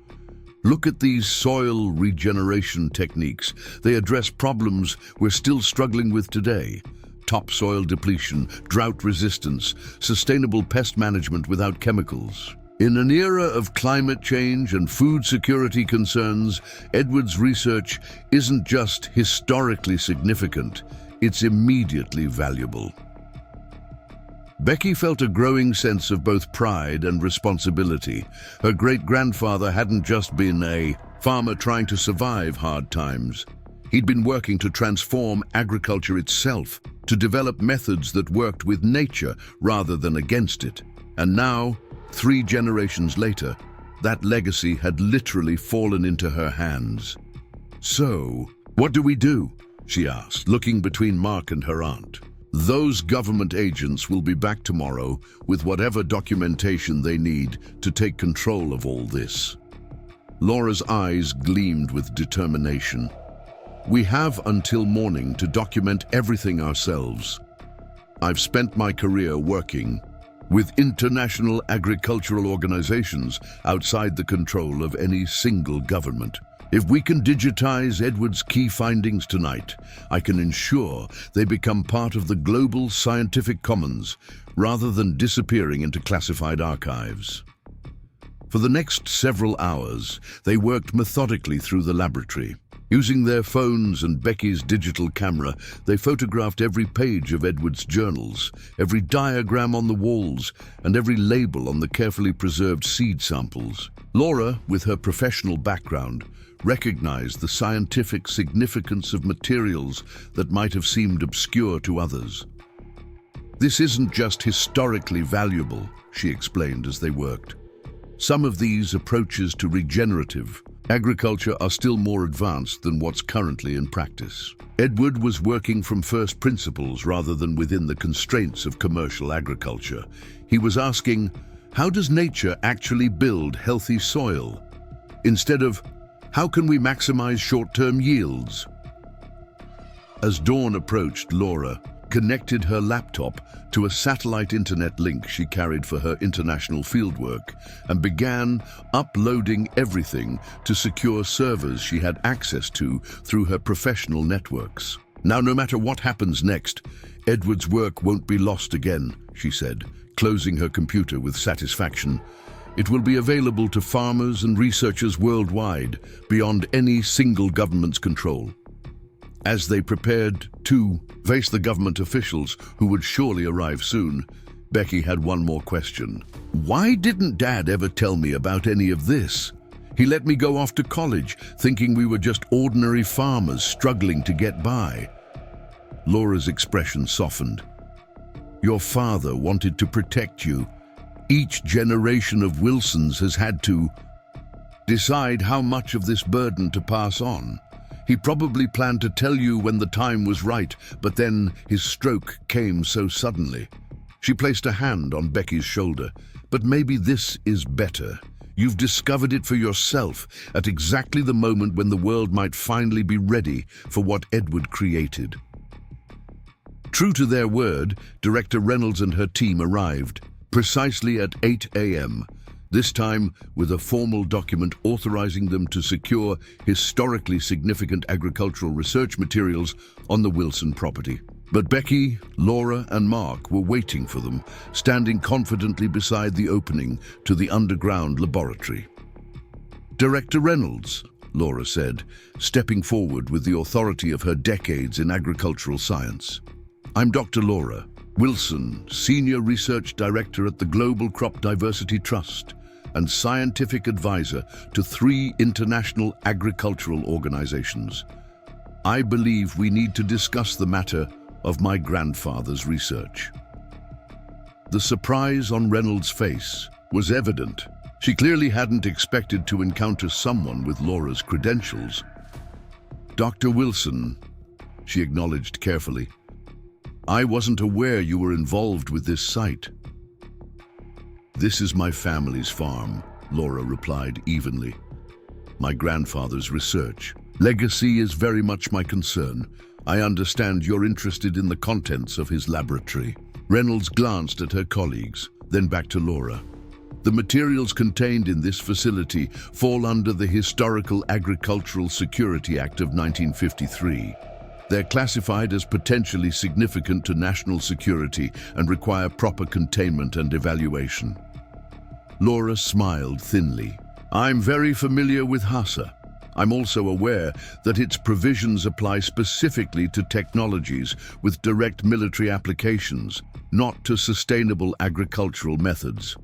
Look at these soil regeneration techniques. They address problems we're still struggling with today. Topsoil depletion, drought resistance, sustainable pest management without chemicals. In an era of climate change and food security concerns, Edward's research isn't just historically significant, it's immediately valuable. Becky felt a growing sense of both pride and responsibility. Her great-grandfather hadn't just been a farmer trying to survive hard times. He'd been working to transform agriculture itself, to develop methods that worked with nature rather than against it. And now, 3 generations later, that legacy had literally fallen into her hands. So, what do we do? She asked, looking between Mark and her aunt. Those government agents will be back tomorrow with whatever documentation they need to take control of all this. Laura's eyes gleamed with determination. We have until morning to document everything ourselves. I've spent my career working with international agricultural organizations outside the control of any single government. If we can digitize Edward's key findings tonight, I can ensure they become part of the global scientific commons rather than disappearing into classified archives. For the next several hours, they worked methodically through the laboratory. Using their phones and Becky's digital camera, they photographed every page of Edward's journals, every diagram on the walls, and every label on the carefully preserved seed samples. Laura, with her professional background, recognized the scientific significance of materials that might have seemed obscure to others. "This isn't just historically valuable," she explained as they worked. "Some of these approaches to regenerative agriculture are still more advanced than what's currently in practice." Edward was working from first principles rather than within the constraints of commercial agriculture. He was asking, how does nature actually build healthy soil? Instead of, how can we maximize short-term yields? As dawn approached, Laura connected her laptop to a satellite internet link she carried for her international fieldwork and began uploading everything to secure servers she had access to through her professional networks. "Now, no matter what happens next, Edward's work won't be lost again," she said, closing her computer with satisfaction. "It will be available to farmers and researchers worldwide, beyond any single government's control." As they prepared to face the government officials who would surely arrive soon, Becky had one more question. "Why didn't Dad ever tell me about any of this? He let me go off to college, thinking we were just ordinary farmers struggling to get by." Laura's expression softened. "Your father wanted to protect you. Each generation of Wilsons has had to decide how much of this burden to pass on. He probably planned to tell you when the time was right, but then his stroke came so suddenly." She placed a hand on Becky's shoulder. "But maybe this is better. You've discovered it for yourself at exactly the moment when the world might finally be ready for what Edward created." True to their word, Director Reynolds and her team arrived precisely at 8 a.m., this time with a formal document authorizing them to secure historically significant agricultural research materials on the Wilson property. But Becky, Laura, and Mark were waiting for them, standing confidently beside the opening to the underground laboratory. "Director Reynolds," Laura said, stepping forward with the authority of her decades in agricultural science. "I'm Dr. Laura Wilson, Senior Research Director at the Global Crop Diversity Trust and Scientific Advisor to 3 international agricultural organizations. I believe we need to discuss the matter of my grandfather's research." The surprise on Reynolds' face was evident. She clearly hadn't expected to encounter someone with Laura's credentials. "Dr. Wilson," she acknowledged carefully, "I wasn't aware you were involved with this site." "This is my family's farm," Laura replied evenly. "My grandfather's research legacy is very much my concern. I understand you're interested in the contents of his laboratory." Reynolds glanced at her colleagues, then back to Laura. "The materials contained in this facility fall under the Historical Agricultural Security Act of 1953. They're classified as potentially significant to national security and require proper containment and evaluation." Laura smiled thinly. "I'm very familiar with HASA. I'm also aware that its provisions apply specifically to technologies with direct military applications, not to sustainable agricultural methods.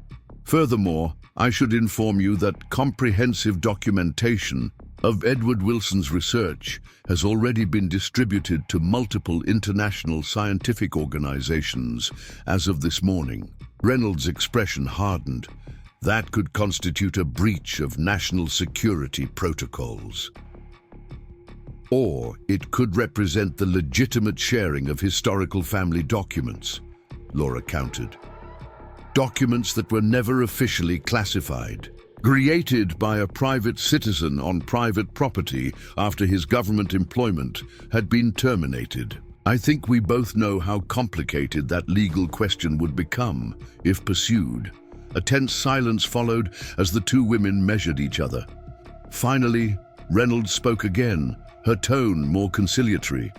Furthermore, I should inform you that comprehensive documentation of Edward Wilson's research has already been distributed to multiple international scientific organizations as of this morning." Reynolds' expression hardened. "That could constitute a breach of national security protocols. Or it could represent the legitimate sharing of historical family documents," Laura countered. "Documents that were never officially classified, created by a private citizen on private property after his government employment had been terminated. I think we both know how complicated that legal question would become if pursued." A tense silence followed as the 2 women measured each other. Finally, Reynolds spoke again, her tone more conciliatory.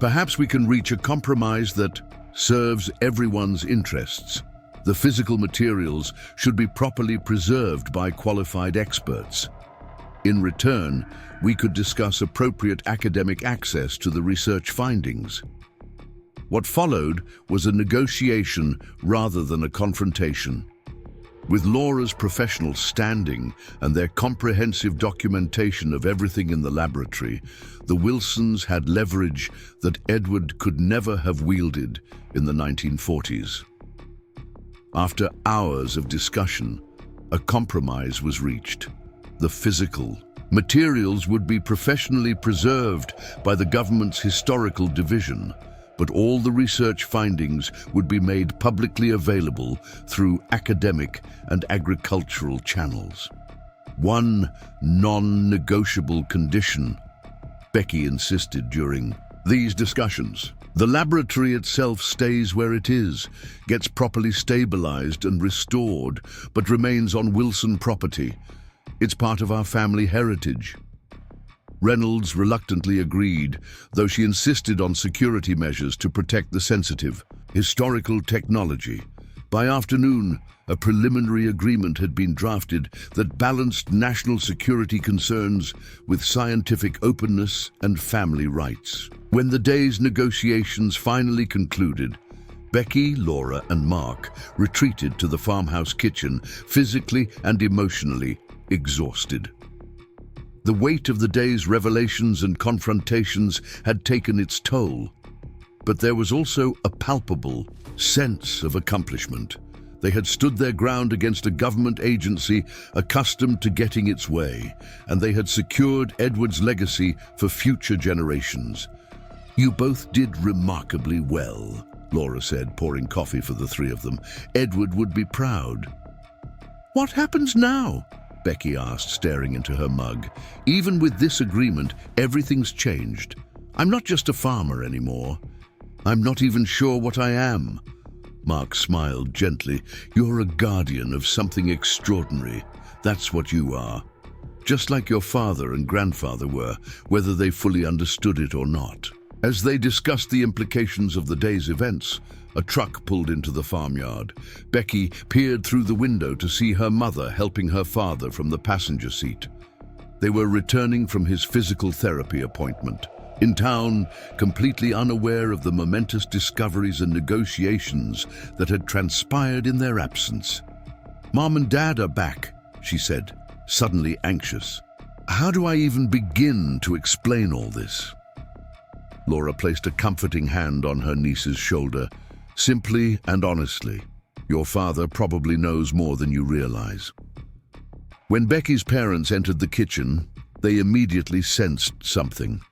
Perhaps we can reach a compromise that serves everyone's interests. The physical materials should be properly preserved by qualified experts. In return, we could discuss appropriate academic access to the research findings. What followed was a negotiation rather than a confrontation. With Laura's professional standing and their comprehensive documentation of everything in the laboratory, the Wilsons had leverage that Edward could never have wielded in the 1940s. After hours of discussion, a compromise was reached. The physical materials would be professionally preserved by the government's historical division, but all the research findings would be made publicly available through academic and agricultural channels. One non-negotiable condition, Becky insisted during these discussions. The laboratory itself stays where it is, gets properly stabilized and restored, but remains on Wilson property. It's part of our family heritage. Reynolds reluctantly agreed, though she insisted on security measures to protect the sensitive, historical technology. By afternoon, a preliminary agreement had been drafted that balanced national security concerns with scientific openness and family rights. When the day's negotiations finally concluded, Becky, Laura, and Mark retreated to the farmhouse kitchen, physically and emotionally exhausted. The weight of the day's revelations and confrontations had taken its toll, but there was also a palpable sense of accomplishment. They had stood their ground against a government agency accustomed to getting its way, and they had secured Edward's legacy for future generations. "You both did remarkably well," Laura said, pouring coffee for the three of them. "Edward would be proud." "What happens now?" Becky asked, staring into her mug. "Even with this agreement, everything's changed. I'm not just a farmer anymore. I'm not even sure what I am." Mark smiled gently. "You're a guardian of something extraordinary. That's what you are. Just like your father and grandfather were, whether they fully understood it or not." As they discussed the implications of the day's events, a truck pulled into the farmyard. Becky peered through the window to see her mother helping her father from the passenger seat. They were returning from his physical therapy appointment. In town, completely unaware of the momentous discoveries and negotiations that had transpired in their absence. "Mom and Dad are back," she said, suddenly anxious. "How do I even begin to explain all this?" Laura placed a comforting hand on her niece's shoulder. "Simply and honestly, your father probably knows more than you realize." When Becky's parents entered the kitchen, they immediately sensed something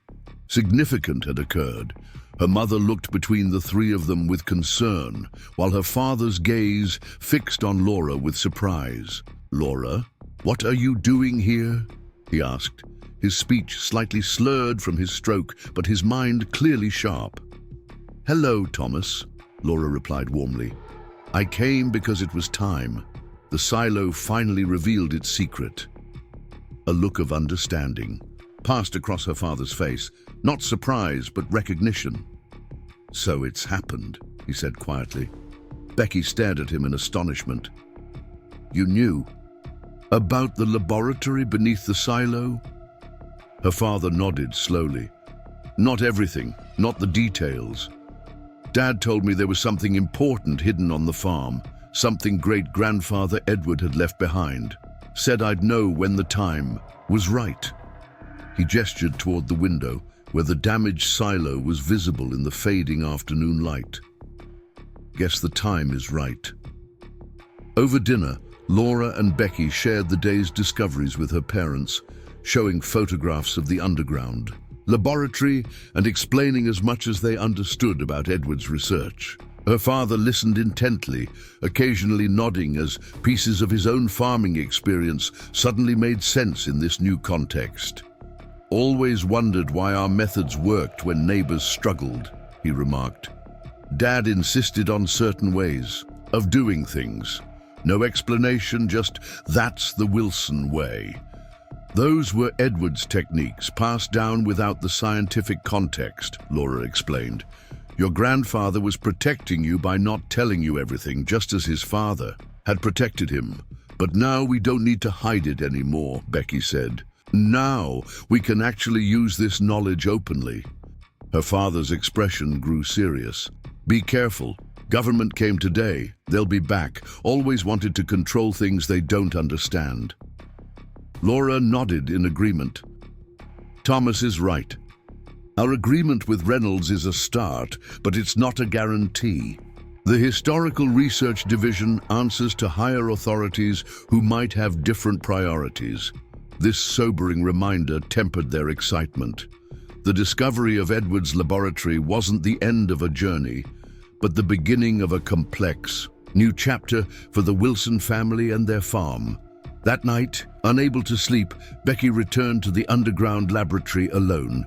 significant had occurred. Her mother looked between the three of them with concern, while her father's gaze fixed on Laura with surprise. "Laura, what are you doing here?" he asked, his speech slightly slurred from his stroke, but his mind clearly sharp. "Hello, Thomas," Laura replied warmly. "I came because it was time. The silo finally revealed its secret." A look of understanding passed across her father's face, not surprise, but recognition. "So it's happened," he said quietly. Becky stared at him in astonishment. "You knew about the laboratory beneath the silo?" Her father nodded slowly. "Not everything, not the details. Dad told me there was something important hidden on the farm, something great-grandfather Edward had left behind. Said I'd know when the time was right." He gestured toward the window, where the damaged silo was visible in the fading afternoon light. "Guess the time is right." Over dinner, Laura and Becky shared the day's discoveries with her parents, showing photographs of the underground laboratory and explaining as much as they understood about Edward's research. Her father listened intently, occasionally nodding as pieces of his own farming experience suddenly made sense in this new context. "Always wondered why our methods worked when neighbors struggled," he remarked. "Dad insisted on certain ways of doing things. No explanation, just that's the Wilson way. Those were Edward's techniques, passed down without the scientific context, Laura explained. Your grandfather was protecting you by not telling you everything, just as his father had protected him. But now we don't need to hide it anymore, Becky said. Now we can actually use this knowledge openly. Her father's expression grew serious. Be careful. Government came today. They'll be back. Always wanted to control things they don't understand. Laura nodded in agreement. Thomas is right. Our agreement with Reynolds is a start, but it's not a guarantee. The Historical Research Division answers to higher authorities who might have different priorities. This sobering reminder tempered their excitement. The discovery of Edward's laboratory wasn't the end of a journey, but the beginning of a complex, new chapter for the Wilson family and their farm. That night, unable to sleep, Becky returned to the underground laboratory alone.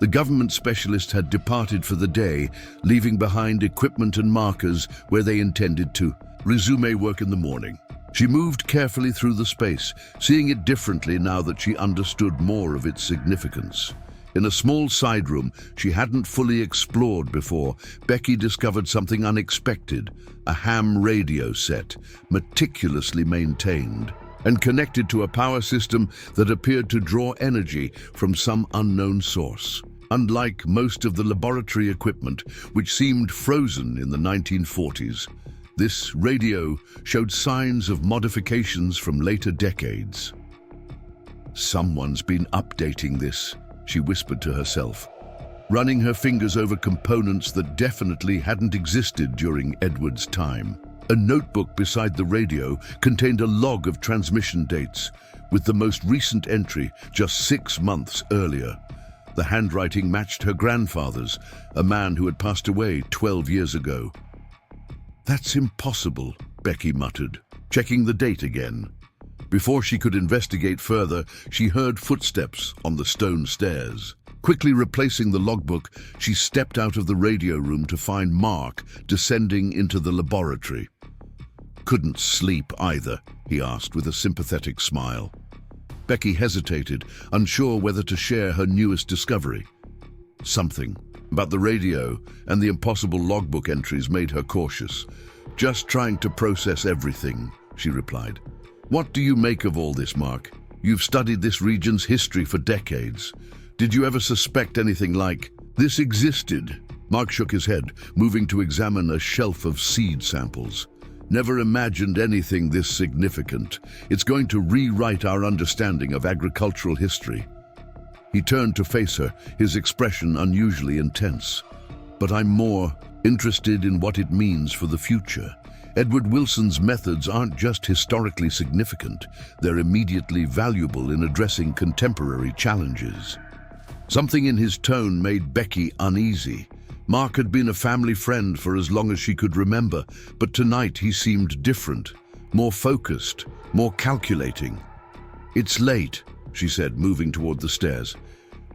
The government specialist had departed for the day, leaving behind equipment and markers where they intended to resume work in the morning. She moved carefully through the space, seeing it differently now that she understood more of its significance. In a small side room she hadn't fully explored before, Becky discovered something unexpected, a ham radio set, meticulously maintained, and connected to a power system that appeared to draw energy from some unknown source. Unlike most of the laboratory equipment, which seemed frozen in the 1940s, this radio showed signs of modifications from later decades. Someone's been updating this, she whispered to herself, running her fingers over components that definitely hadn't existed during Edward's time. A notebook beside the radio contained a log of transmission dates, with the most recent entry just 6 months earlier. The handwriting matched her grandfather's, a man who had passed away 12 years ago. That's impossible, Becky muttered, checking the date again. Before she could investigate further, she heard footsteps on the stone stairs. Quickly replacing the logbook, she stepped out of the radio room to find Mark descending into the laboratory. Couldn't sleep either, he asked with a sympathetic smile. Becky hesitated, unsure whether to share her newest discovery. Something about the radio and the impossible logbook entries made her cautious. Just trying to process everything, she replied. What do you make of all this, Mark? You've studied this region's history for decades. Did you ever suspect anything like this existed? Mark shook his head, moving to examine a shelf of seed samples. Never imagined anything this significant. It's going to rewrite our understanding of agricultural history. He turned to face her, his expression unusually intense. But I'm more interested in what it means for the future. Edward Wilson's methods aren't just historically significant, they're immediately valuable in addressing contemporary challenges. Something in his tone made Becky uneasy. Mark had been a family friend for as long as she could remember, but tonight he seemed different, more focused, more calculating. It's late, she said, moving toward the stairs.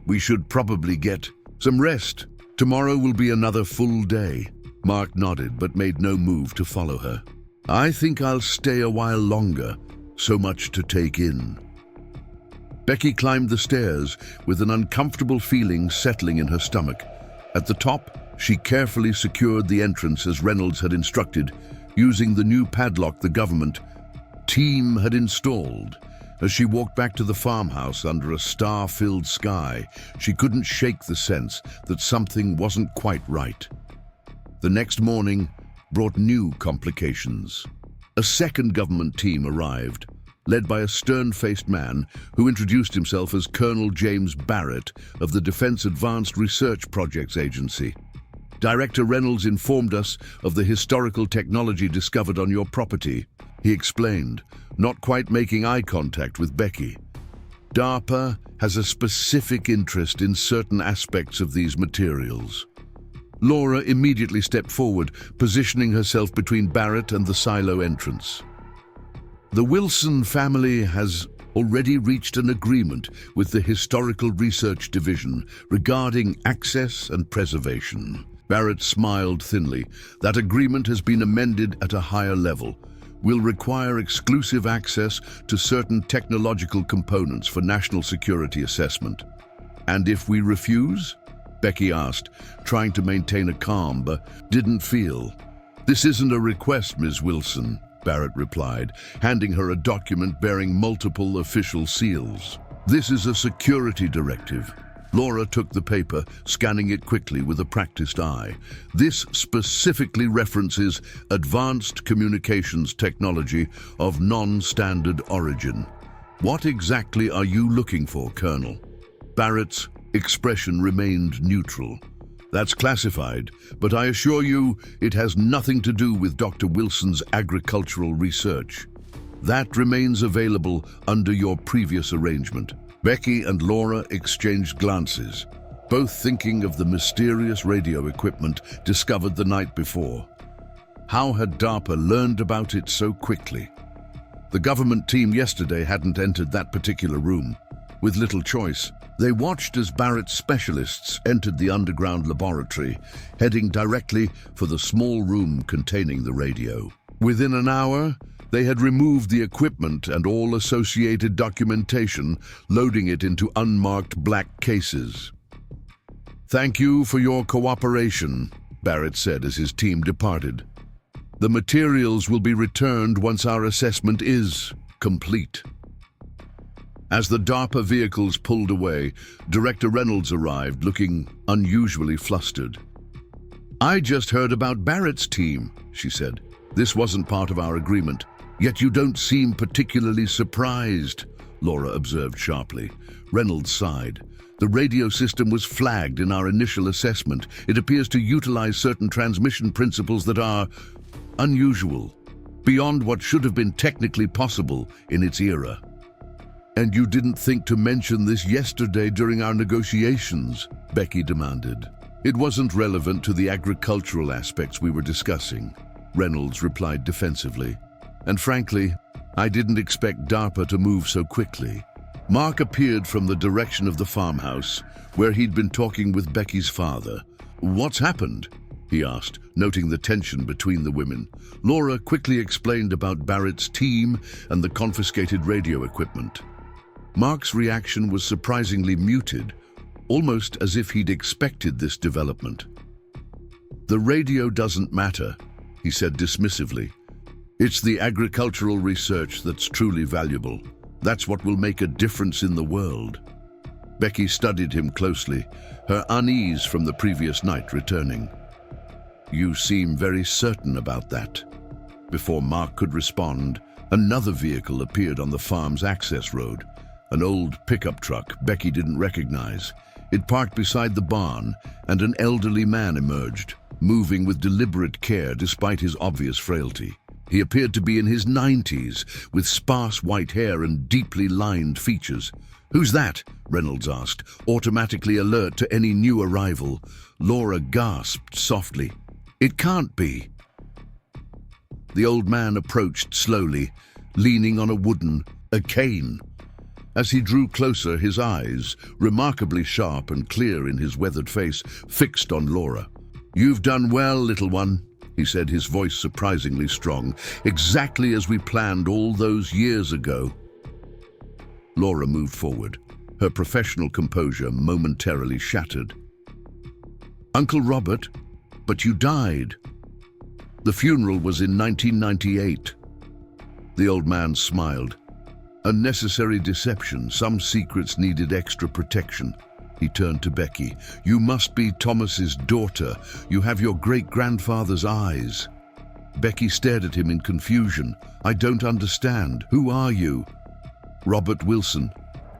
We should probably get some rest. Tomorrow will be another full day. Mark nodded, but made no move to follow her. I think I'll stay a while longer. So much to take in. Becky climbed the stairs with an uncomfortable feeling settling in her stomach. At the top, she carefully secured the entrance as Reynolds had instructed, using the new padlock the government team had installed. As she walked back to the farmhouse under a star-filled sky, she couldn't shake the sense that something wasn't quite right. The next morning brought new complications. A second government team arrived, led by a stern-faced man who introduced himself as Colonel James Barrett of the Defense Advanced Research Projects Agency. Director Reynolds informed us of the historical technology discovered on your property, he explained, not quite making eye contact with Becky. DARPA has a specific interest in certain aspects of these materials. Laura immediately stepped forward, positioning herself between Barrett and the silo entrance. The Wilson family has already reached an agreement with the Historical Research Division regarding access and preservation. Barrett smiled thinly. That agreement has been amended at a higher level. We'll require exclusive access to certain technological components for national security assessment. And if we refuse? Becky asked, trying to maintain a calm but didn't feel. This isn't a request, Ms. Wilson, Barrett replied, handing her a document bearing multiple official seals. This is a security directive. Laura took the paper, scanning it quickly with a practiced eye. This specifically references advanced communications technology of non-standard origin. What exactly are you looking for, Colonel? Barrett's expression remained neutral. That's classified, but I assure you it has nothing to do with Dr. Wilson's agricultural research. That remains available under your previous arrangement. Becky and Laura exchanged glances, both thinking of the mysterious radio equipment discovered the night before. How had DARPA learned about it so quickly? The government team yesterday hadn't entered that particular room. With little choice, they watched as Barrett's specialists entered the underground laboratory, heading directly for the small room containing the radio. Within an hour, they had removed the equipment and all associated documentation, loading it into unmarked black cases. "Thank you for your cooperation," Barrett said as his team departed. "The materials will be returned once our assessment is complete." As the DARPA vehicles pulled away, Director Reynolds arrived, looking unusually flustered. "I just heard about Barrett's team," she said. "This wasn't part of our agreement. Yet you don't seem particularly surprised," Laura observed sharply. Reynolds sighed. "The radio system was flagged in our initial assessment. It appears to utilize certain transmission principles that are unusual, beyond what should have been technically possible in its era." "And you didn't think to mention this yesterday during our negotiations?" Becky demanded. "It wasn't relevant to the agricultural aspects we were discussing," Reynolds replied defensively. "And frankly, I didn't expect DARPA to move so quickly." Mark appeared from the direction of the farmhouse, where he'd been talking with Becky's father. "What's happened?" he asked, noting the tension between the women. Laura quickly explained about Barrett's team and the confiscated radio equipment. Mark's reaction was surprisingly muted, almost as if he'd expected this development. "The radio doesn't matter," he said dismissively. "It's the agricultural research that's truly valuable. That's what will make a difference in the world." Becky studied him closely, her unease from the previous night returning. "You seem very certain about that." Before Mark could respond, another vehicle appeared on the farm's access road, an old pickup truck Becky didn't recognize. It parked beside the barn, and an elderly man emerged, moving with deliberate care despite his obvious frailty. He appeared to be in his 90s, with sparse white hair and deeply lined features. "Who's that?" Reynolds asked, automatically alert to any new arrival. Laura gasped softly. "It can't be." The old man approached slowly, leaning on a cane. As he drew closer, his eyes, remarkably sharp and clear in his weathered face, fixed on Laura. "You've done well, little one," he said, his voice surprisingly strong. "Exactly as we planned all those years ago." Laura moved forward, her professional composure momentarily shattered. "Uncle Robert, but you died." "The funeral was in 1998. The old man smiled. "A necessary deception. Some secrets needed extra protection." He turned to Becky. "You must be Thomas's daughter. You have your great-grandfather's eyes." Becky stared at him in confusion. "I don't understand. Who are you?" "Robert Wilson,"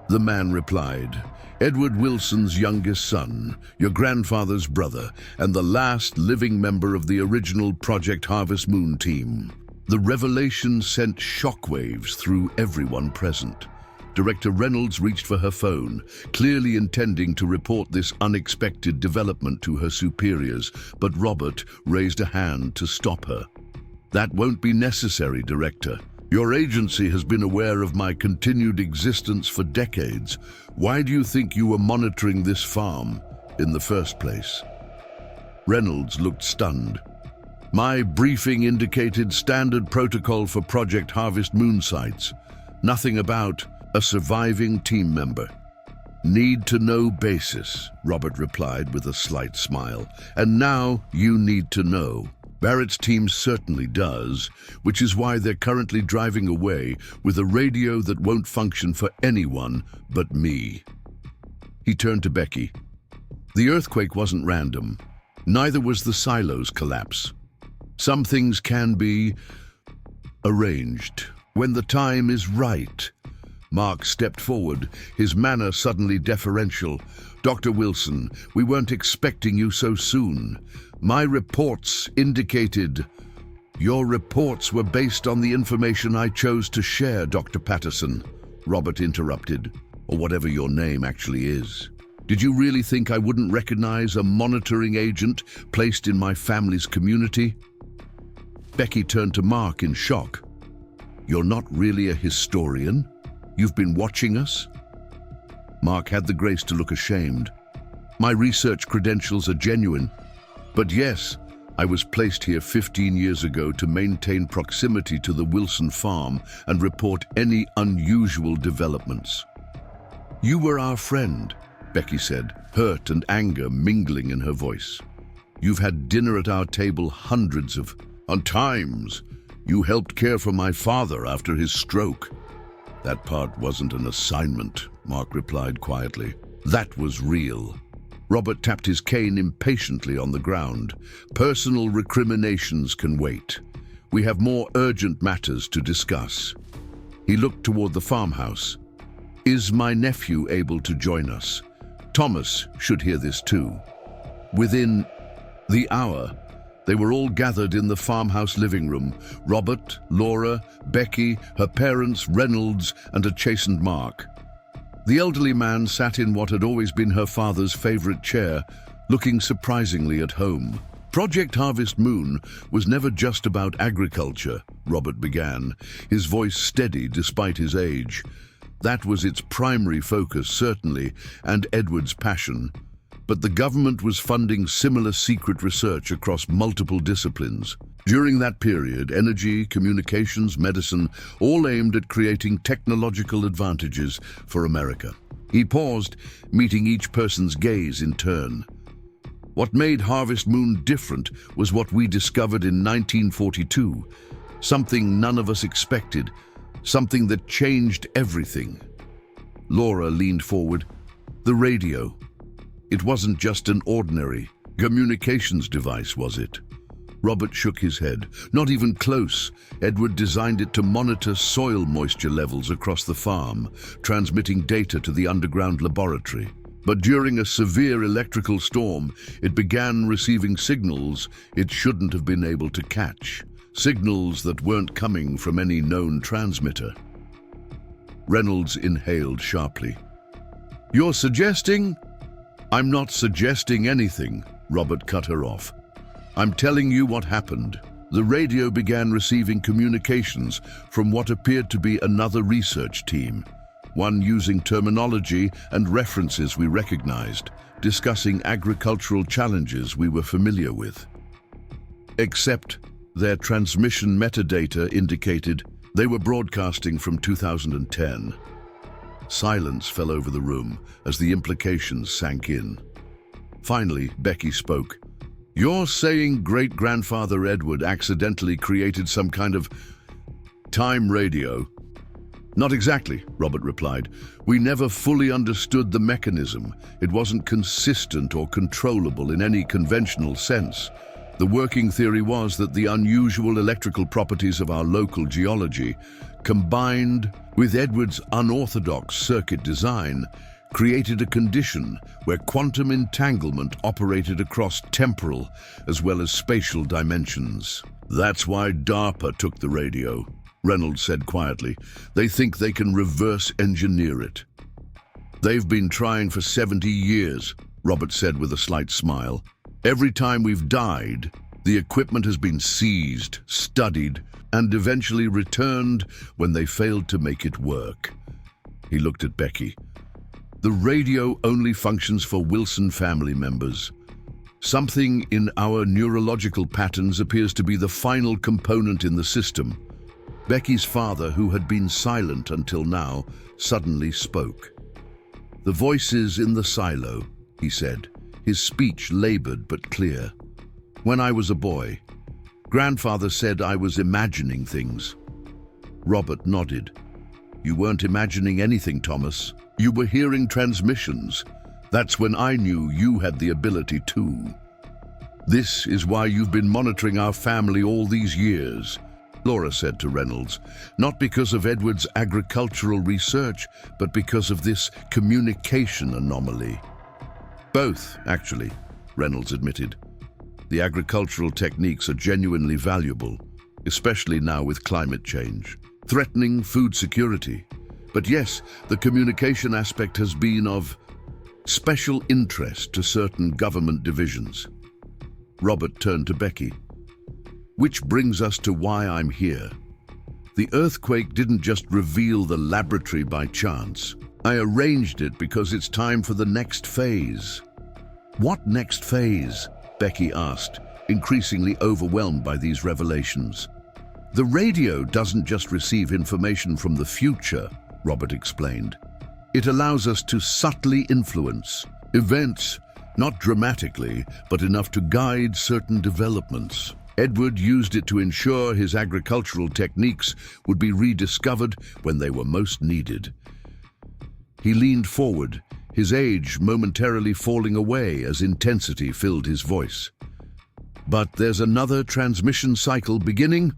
the man replied. "Edward Wilson's youngest son, your grandfather's brother, and the last living member of the original Project Harvest Moon team." The revelation sent shockwaves through everyone present. Director Reynolds reached for her phone, clearly intending to report this unexpected development to her superiors, but Robert raised a hand to stop her. "That won't be necessary, Director. Your agency has been aware of my continued existence for decades. Why do you think you were monitoring this farm in the first place?" Reynolds looked stunned. My briefing indicated standard protocol for Project Harvest Moon sites. Nothing about a surviving team member. Need to know basis, Robert replied with a slight smile. And now you need to know. Barrett's team certainly does, which is why they're currently driving away with a radio that won't function for anyone but me. He turned to Becky. The earthquake wasn't random. Neither was the silo's collapse. Some things can be arranged when the time is right. Mark stepped forward, his manner suddenly deferential. Dr. Wilson, we weren't expecting you so soon. My reports indicated... Your reports were based on the information I chose to share, Dr. Patterson, Robert interrupted, or whatever your name actually is. Did you really think I wouldn't recognize a monitoring agent placed in my family's community? Becky turned to Mark in shock. You're not really a historian? You've been watching us? Mark had the grace to look ashamed. My research credentials are genuine. But yes, I was placed here 15 years ago to maintain proximity to the Wilson farm and report any unusual developments. You were our friend, Becky said, hurt and anger mingling in her voice. You've had dinner at our table hundreds of times. You helped care for my father after his stroke. That part wasn't an assignment, Mark replied quietly. That was real. Robert tapped his cane impatiently on the ground. Personal recriminations can wait. We have more urgent matters to discuss. He looked toward the farmhouse. Is my nephew able to join us? Thomas should hear this too. Within the hour, they were all gathered in the farmhouse living room. Robert, Laura, Becky, her parents, Reynolds, and a chastened Mark. The elderly man sat in what had always been her father's favorite chair, looking surprisingly at home. Project Harvest Moon was never just about agriculture, Robert began, his voice steady despite his age. That was its primary focus, certainly, and Edward's passion. But the government was funding similar secret research across multiple disciplines. During that period, energy, communications, medicine, all aimed at creating technological advantages for America. He paused, meeting each person's gaze in turn. What made Harvest Moon different was what we discovered in 1942, something none of us expected, something that changed everything. Laura leaned forward. The radio. It wasn't just an ordinary communications device, was it? Robert shook his head. Not even close. Edward designed it to monitor soil moisture levels across the farm, transmitting data to the underground laboratory. But during a severe electrical storm, it began receiving signals it shouldn't have been able to catch. Signals that weren't coming from any known transmitter. Reynolds inhaled sharply. You're suggesting? I'm not suggesting anything, Robert cut her off. I'm telling you what happened. The radio began receiving communications from what appeared to be another research team, one using terminology and references we recognized, discussing agricultural challenges we were familiar with. Except their transmission metadata indicated they were broadcasting from 2010. Silence fell over the room as the implications sank in. Finally, Becky spoke. You're saying great-grandfather Edward accidentally created some kind of time radio? Not exactly, Robert replied. We never fully understood the mechanism. It wasn't consistent or controllable in any conventional sense. The working theory was that the unusual electrical properties of our local geology, combined with Edward's unorthodox circuit design, created a condition where quantum entanglement operated across temporal as well as spatial dimensions. That's why DARPA took the radio, Reynolds said quietly. They think they can reverse engineer it. They've been trying for 70 years, Robert said with a slight smile. Every time we've died, the equipment has been seized, studied, and eventually returned when they failed to make it work. He looked at Becky. The radio only functions for Wilson family members. Something in our neurological patterns appears to be the final component in the system. Becky's father, who had been silent until now, suddenly spoke. "The voices in the silo," he said, his speech labored but clear. "When I was a boy, Grandfather said I was imagining things." Robert nodded. "You weren't imagining anything, Thomas. You were hearing transmissions. That's when I knew you had the ability too. This is why you've been monitoring our family all these years," Laura said to Reynolds. "Not because of Edward's agricultural research, but because of this communication anomaly." "Both, actually," Reynolds admitted. "The agricultural techniques are genuinely valuable, especially now with climate change, threatening food security. But yes, the communication aspect has been of special interest to certain government divisions." Robert turned to Becky. "Which brings us to why I'm here. The earthquake didn't just reveal the laboratory by chance. I arranged it because it's time for the next phase." "What next phase?" Becky asked, increasingly overwhelmed by these revelations. "The radio doesn't just receive information from the future," Robert explained. "It allows us to subtly influence events, not dramatically, but enough to guide certain developments. Edward used it to ensure his agricultural techniques would be rediscovered when they were most needed." He leaned forward, his age momentarily falling away as intensity filled his voice. "But there's another transmission cycle beginning,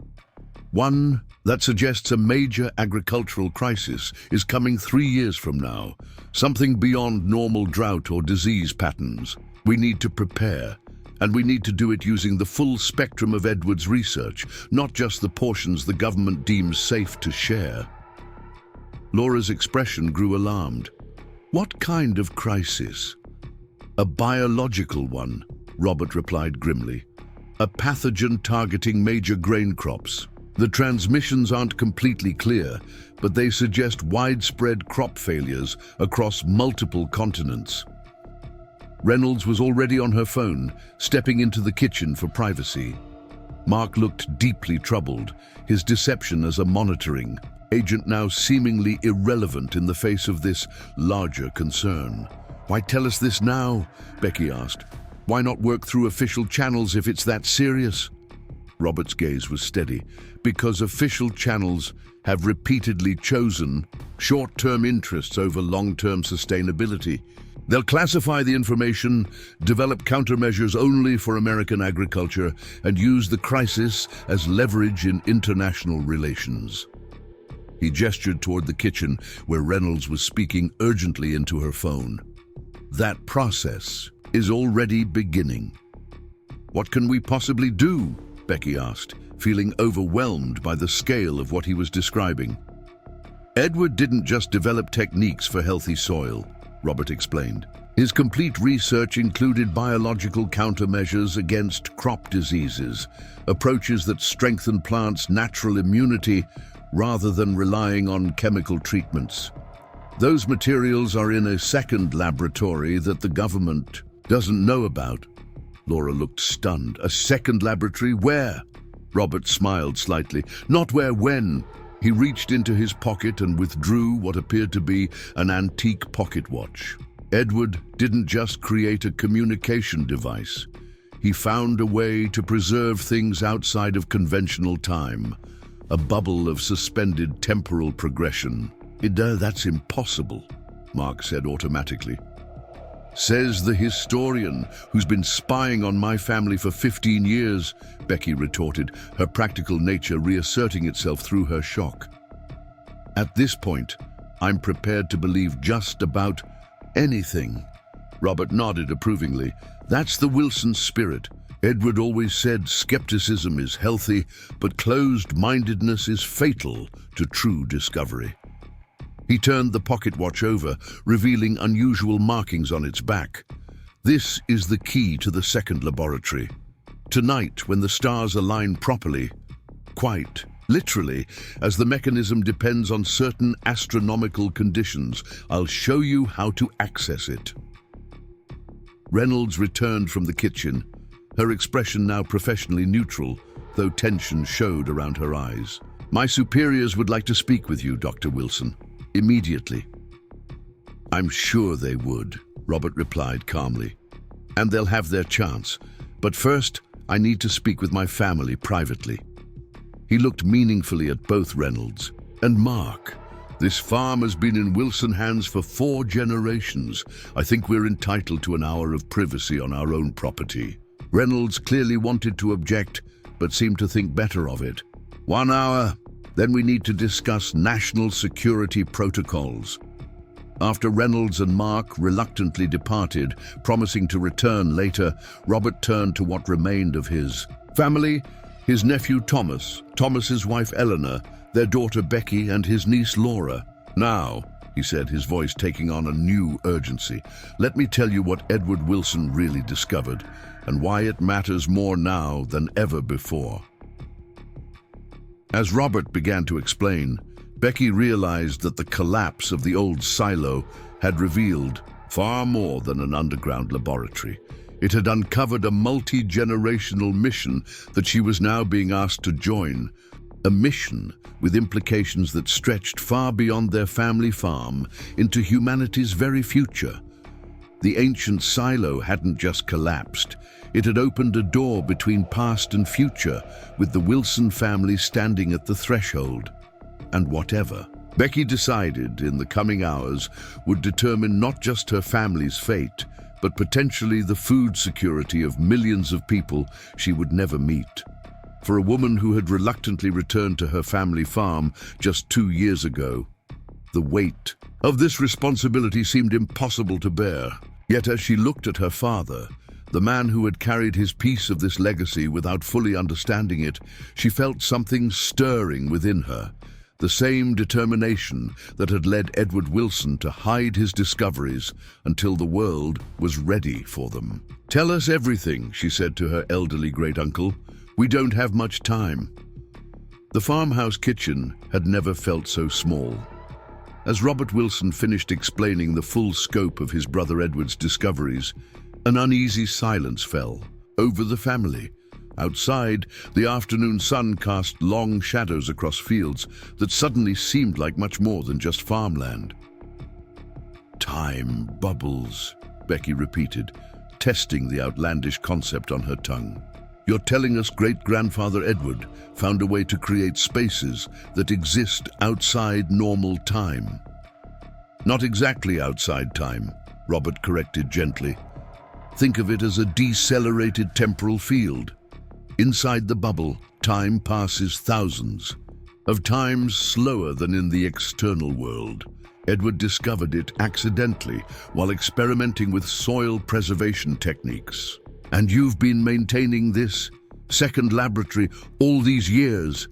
one that suggests a major agricultural crisis is coming 3 years from now, something beyond normal drought or disease patterns. We need to prepare, and we need to do it using the full spectrum of Edward's research, not just the portions the government deems safe to share." Laura's expression grew alarmed. "What kind of crisis?" "A biological one," Robert replied grimly. "A pathogen targeting major grain crops. The transmissions aren't completely clear, but they suggest widespread crop failures across multiple continents." Reynolds was already on her phone, stepping into the kitchen for privacy. Mark looked deeply troubled, his deception as a monitoring agent now seemingly irrelevant in the face of this larger concern. "Why tell us this now?" Becky asked. "Why not work through official channels if it's that serious?" Robert's gaze was steady. "Because official channels have repeatedly chosen short-term interests over long-term sustainability. They'll classify the information, develop countermeasures only for American agriculture, and use the crisis as leverage in international relations." He gestured toward the kitchen, where Reynolds was speaking urgently into her phone. "That process is already beginning." "What can we possibly do?" Becky asked, feeling overwhelmed by the scale of what he was describing. "Edward didn't just develop techniques for healthy soil," Robert explained. "His complete research included biological countermeasures against crop diseases, approaches that strengthen plants' natural immunity rather than relying on chemical treatments. Those materials are in a second laboratory that the government doesn't know about." Laura looked stunned. "A second laboratory? Where?" Robert smiled slightly. "Not where, when." He reached into his pocket and withdrew what appeared to be an antique pocket watch. "Edward didn't just create a communication device. He found a way to preserve things outside of conventional time, a bubble of suspended temporal progression." That's impossible," Mark said automatically. "Says the historian who's been spying on my family for 15 years, Becky retorted, her practical nature reasserting itself through her shock. "At this point, I'm prepared to believe just about anything." Robert nodded approvingly. "That's the Wilson spirit. Edward always said skepticism is healthy, but closed-mindedness is fatal to true discovery." He turned the pocket watch over, revealing unusual markings on its back. "This is the key to the second laboratory. Tonight, when the stars align properly, quite literally, as the mechanism depends on certain astronomical conditions, I'll show you how to access it." Reynolds returned from the kitchen, her expression now professionally neutral, though tension showed around her eyes. "My superiors would like to speak with you, Dr. Wilson. Immediately." "I'm sure they would," Robert replied calmly. "And they'll have their chance. But first, I need to speak with my family privately." He looked meaningfully at both Reynolds and Mark. "This farm has been in Wilson hands for 4 generations. I think we're entitled to an hour of privacy on our own property." Reynolds clearly wanted to object, but seemed to think better of it. "1 hour, then we need to discuss national security protocols." After Reynolds and Mark reluctantly departed, promising to return later, Robert turned to what remained of his family: his nephew Thomas, Thomas's wife Eleanor, their daughter Becky, and his niece Laura. "Now," he said, his voice taking on a new urgency, "let me tell you what Edward Wilson really discovered, and why it matters more now than ever before." As Robert began to explain, Becky realized that the collapse of the old silo had revealed far more than an underground laboratory. It had uncovered a multi-generational mission that she was now being asked to join, a mission with implications that stretched far beyond their family farm into humanity's very future. The ancient silo hadn't just collapsed, it had opened a door between past and future, with the Wilson family standing at the threshold. And whatever Becky decided in the coming hours would determine not just her family's fate, but potentially the food security of millions of people she would never meet. For a woman who had reluctantly returned to her family farm just 2 years ago, the weight of this responsibility seemed impossible to bear. Yet as she looked at her father, the man who had carried his piece of this legacy without fully understanding it, she felt something stirring within her. The same determination that had led Edward Wilson to hide his discoveries until the world was ready for them. "Tell us everything," she said to her elderly great-uncle. "We don't have much time." The farmhouse kitchen had never felt so small. As Robert Wilson finished explaining the full scope of his brother Edward's discoveries, an uneasy silence fell over the family. Outside, the afternoon sun cast long shadows across fields that suddenly seemed like much more than just farmland. "Time bubbles," Becky repeated, testing the outlandish concept on her tongue. "You're telling us great-grandfather Edward found a way to create spaces that exist outside normal time?" "Not exactly outside time," Robert corrected gently. "Think of it as a decelerated temporal field. Inside the bubble, time passes thousands of times slower than in the external world. Edward discovered it accidentally while experimenting with soil preservation techniques. And you've been maintaining this second laboratory all these years?"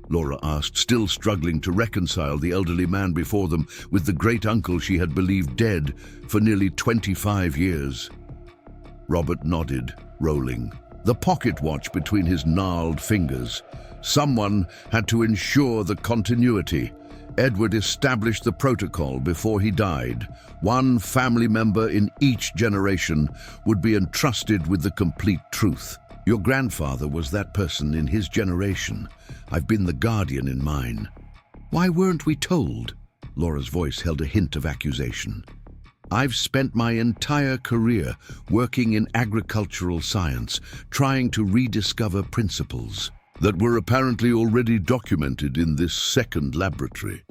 Laura asked, still struggling to reconcile the elderly man before them with the great-uncle she had believed dead for nearly 25 years. Robert nodded, rolling the pocket watch between his gnarled fingers. Someone had to ensure the continuity. Edward established the protocol before he died. One family member in each generation would be entrusted with the complete truth. Your grandfather was that person in his generation. I've been the guardian in mine. Why weren't we told? Laura's voice held a hint of accusation. I've spent my entire career working in agricultural science, trying to rediscover principles that were apparently already documented in this second laboratory.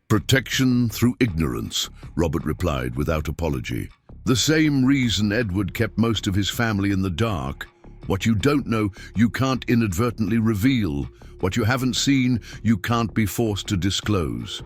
Protection through ignorance, Robert replied without apology. The same reason Edward kept most of his family in the dark. What you don't know, you can't inadvertently reveal. What you haven't seen, you can't be forced to disclose.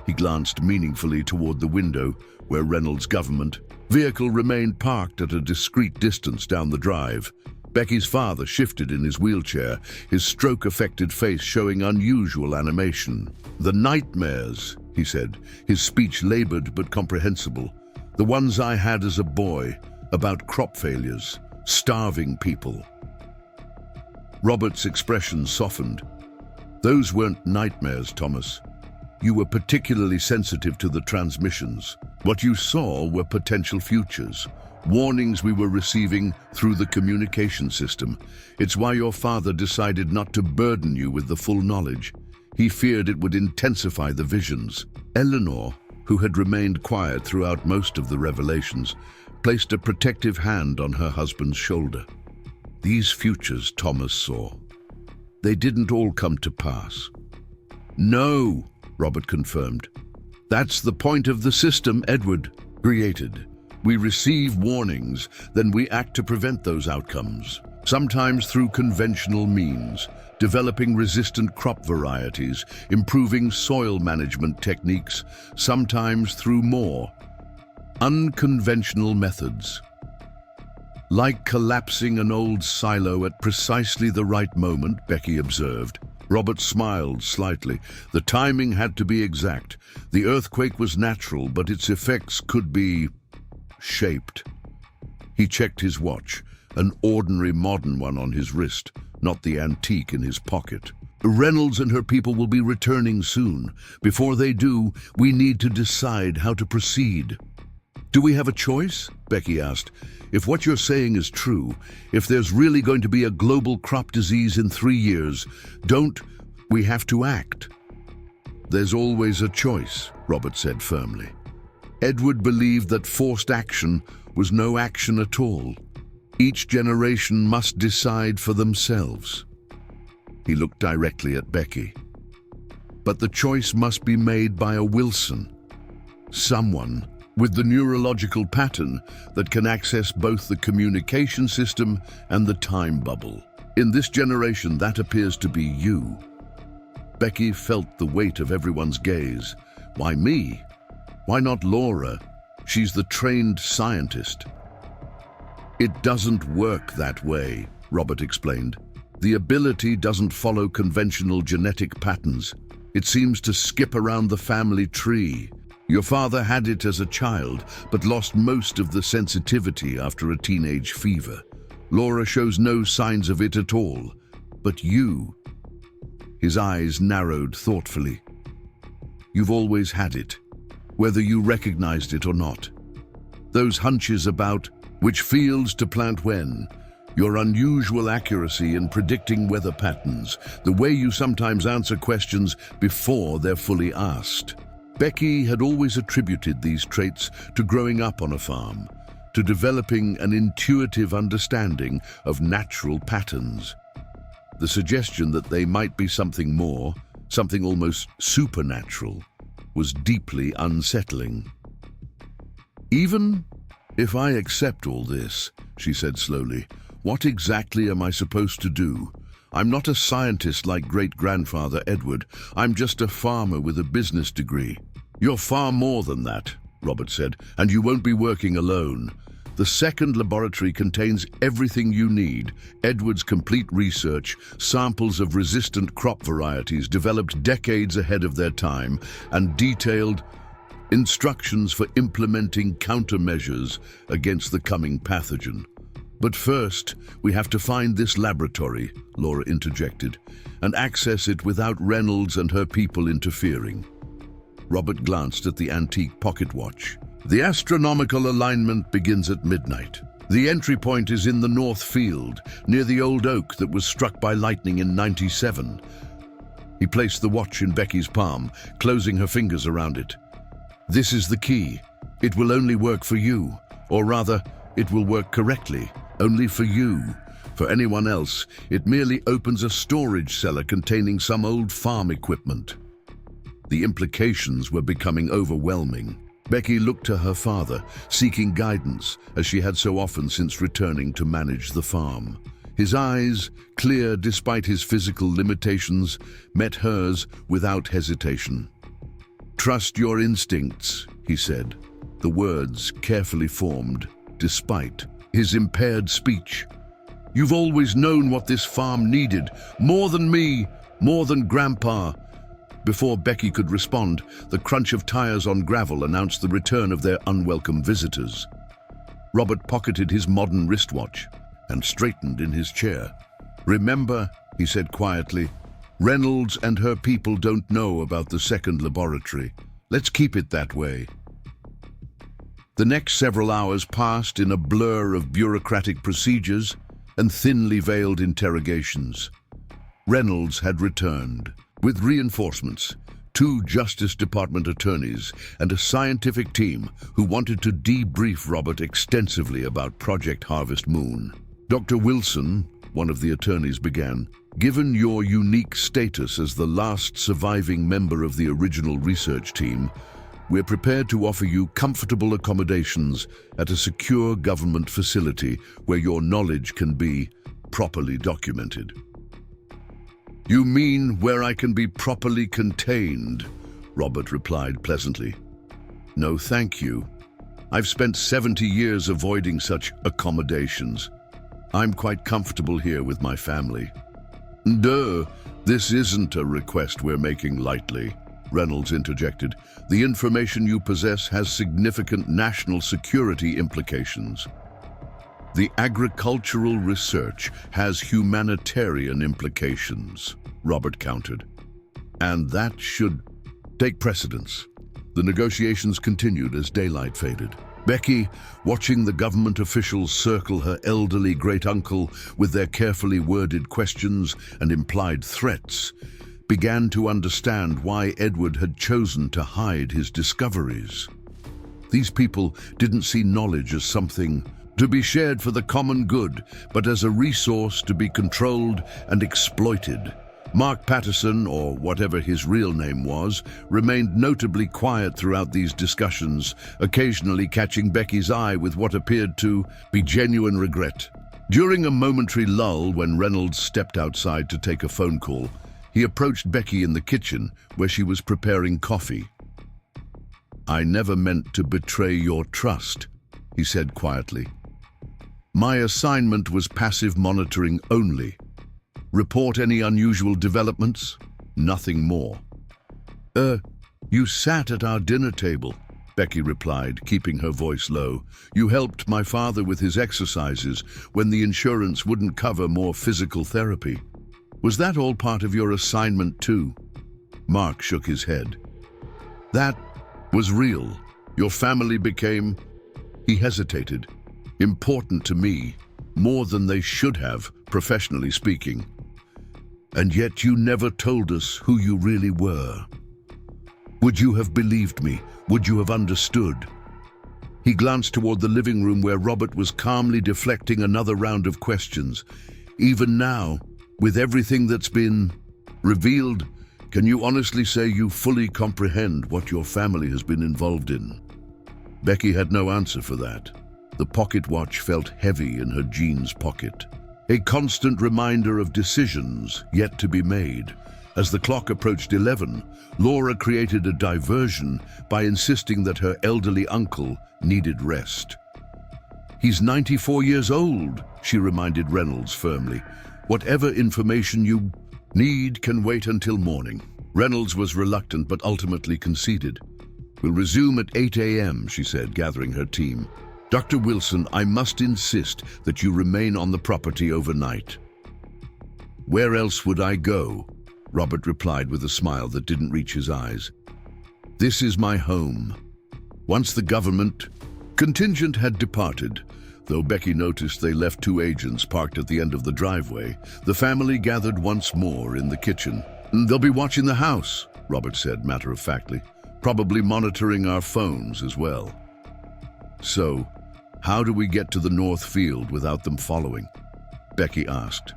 He glanced meaningfully toward the window, where Reynolds' government vehicle remained parked at a discreet distance down the drive. Becky's father shifted in his wheelchair, his stroke-affected face showing unusual animation. "The nightmares," he said, his speech labored but comprehensible. "The ones I had as a boy, about crop failures, starving people." Robert's expression softened. "Those weren't nightmares, Thomas. You were particularly sensitive to the transmissions. What you saw were potential futures, warnings we were receiving through the communication system. It's why your father decided not to burden you with the full knowledge. He feared it would intensify the visions. Eleanor, who had remained quiet throughout most of the revelations, placed a protective hand on her husband's shoulder. These futures Thomas saw, they didn't all come to pass. No, Robert confirmed. That's the point of the system Edward created. We receive warnings, then we act to prevent those outcomes, sometimes through conventional means, developing resistant crop varieties, improving soil management techniques, sometimes through more unconventional methods. Like collapsing an old silo at precisely the right moment, Becky observed. Robert smiled slightly. The timing had to be exact. The earthquake was natural, but its effects could be shaped. He checked his watch, an ordinary modern one on his wrist, not the antique in his pocket. Reynolds and her people will be returning soon. Before they do, we need to decide how to proceed. Do we have a choice? Becky asked. If what you're saying is true, if there's really going to be a global crop disease in 3 years, don't we have to act? There's always a choice, Robert said firmly. Edward believed that forced action was no action at all. Each generation must decide for themselves. He looked directly at Becky. But the choice must be made by a Wilson, someone with the neurological pattern that can access both the communication system and the time bubble. In this generation, that appears to be you. Becky felt the weight of everyone's gaze. Why me? Why not Laura? She's the trained scientist. It doesn't work that way, Robert explained. The ability doesn't follow conventional genetic patterns. It seems to skip around the family tree. Your father had it as a child, but lost most of the sensitivity after a teenage fever. Laura shows no signs of it at all. But you... His eyes narrowed thoughtfully. You've always had it, whether you recognized it or not. Those hunches about which fields to plant when, your unusual accuracy in predicting weather patterns, the way you sometimes answer questions before they're fully asked. Becky had always attributed these traits to growing up on a farm, to developing an intuitive understanding of natural patterns. The suggestion that they might be something more, something almost supernatural, was deeply unsettling. Even if I accept all this, she said slowly, what exactly am I supposed to do? I'm not a scientist like great-grandfather Edward. I'm just a farmer with a business degree. You're far more than that, Robert said, and you won't be working alone. The second laboratory contains everything you need. Edward's complete research, samples of resistant crop varieties developed decades ahead of their time, and detailed instructions for implementing countermeasures against the coming pathogen. But first, we have to find this laboratory, Laura interjected, and access it without Reynolds and her people interfering. Robert glanced at the antique pocket watch. The astronomical alignment begins at midnight. The entry point is in the North Field, near the old oak that was struck by lightning in '97. He placed the watch in Becky's palm, closing her fingers around it. This is the key. It will only work for you, or rather, it will work correctly. Only for you. For anyone else, it merely opens a storage cellar containing some old farm equipment. The implications were becoming overwhelming. Becky looked to her father, seeking guidance, as she had so often since returning to manage the farm. His eyes, clear despite his physical limitations, met hers without hesitation. Trust your instincts, he said, the words carefully formed, despite his impaired speech. You've always known what this farm needed, more than me, more than Grandpa. Before Becky could respond, the crunch of tires on gravel announced the return of their unwelcome visitors. Robert pocketed his modern wristwatch and straightened in his chair. Remember, he said quietly, Reynolds and her people don't know about the second laboratory. Let's keep it that way. The next several hours passed in a blur of bureaucratic procedures and thinly veiled interrogations. Reynolds had returned, with reinforcements, 2 Justice Department attorneys, and a scientific team who wanted to debrief Robert extensively about Project Harvest Moon. Dr. Wilson, one of the attorneys, began, "Given your unique status as the last surviving member of the original research team, we're prepared to offer you comfortable accommodations at a secure government facility where your knowledge can be properly documented." "You mean where I can be properly contained?" Robert replied pleasantly. "No, thank you. I've spent 70 years avoiding such accommodations. I'm quite comfortable here with my family." "Duh, this isn't a request we're making lightly," Reynolds interjected. "The information you possess has significant national security implications." "The agricultural research has humanitarian implications," Robert countered. "And that should take precedence." The negotiations continued as daylight faded. Becky, watching the government officials circle her elderly great-uncle with their carefully worded questions and implied threats, began to understand why Edward had chosen to hide his discoveries. These people didn't see knowledge as something to be shared for the common good, but as a resource to be controlled and exploited. Mark Patterson, or whatever his real name was, remained notably quiet throughout these discussions, occasionally catching Becky's eye with what appeared to be genuine regret. During a momentary lull when Reynolds stepped outside to take a phone call, he approached Becky in the kitchen where she was preparing coffee. "I never meant to betray your trust," he said quietly. "My assignment was passive monitoring only. Report any unusual developments? Nothing more." You sat at our dinner table," Becky replied, keeping her voice low. "You helped my father with his exercises when the insurance wouldn't cover more physical therapy. Was that all part of your assignment too?" Mark shook his head. "That was real. Your family became," he hesitated, "important to me, more than they should have, professionally speaking. And yet you never told us who you really were. Would you have believed me? Would you have understood?" He glanced toward the living room where Robert was calmly deflecting another round of questions. "Even now, with everything that's been revealed, can you honestly say you fully comprehend what your family has been involved in?" Becky had no answer for that. The pocket watch felt heavy in her jeans pocket, a constant reminder of decisions yet to be made. As the clock approached 11, Laura created a diversion by insisting that her elderly uncle needed rest. "He's 94 years old," she reminded Reynolds firmly. "Whatever information you need can wait until morning." Reynolds was reluctant but ultimately conceded. "We'll resume at 8 a.m., she said, gathering her team. "Dr. Wilson, I must insist that you remain on the property overnight." "Where else would I go?" Robert replied with a smile that didn't reach his eyes. "This is my home." Once the government contingent had departed, though Becky noticed they left 2 agents parked at the end of the driveway, the family gathered once more in the kitchen. "They'll be watching the house," Robert said matter-of-factly, "probably monitoring our phones as well." "So, how do we get to the north field without them following?" Becky asked.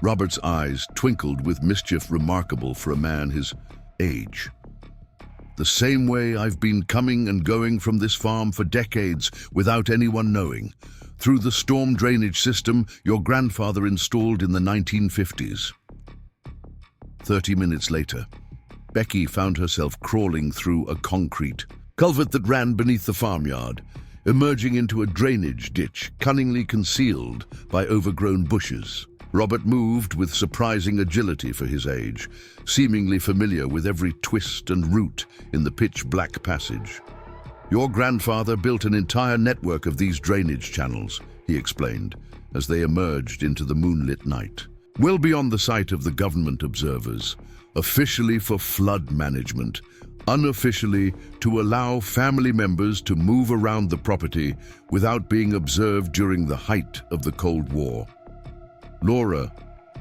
Robert's eyes twinkled with mischief remarkable for a man his age. "The same way I've been coming and going from this farm for decades without anyone knowing, through the storm drainage system your grandfather installed in the 1950s. 30 minutes later, Becky found herself crawling through a concrete culvert that ran beneath the farmyard, emerging into a drainage ditch cunningly concealed by overgrown bushes. Robert moved with surprising agility for his age, seemingly familiar with every twist and root in the pitch-black passage. "Your grandfather built an entire network of these drainage channels," he explained, as they emerged into the moonlit night. "Well beyond the sight of the government observers, officially for flood management, unofficially to allow family members to move around the property without being observed during the height of the Cold War. Laura,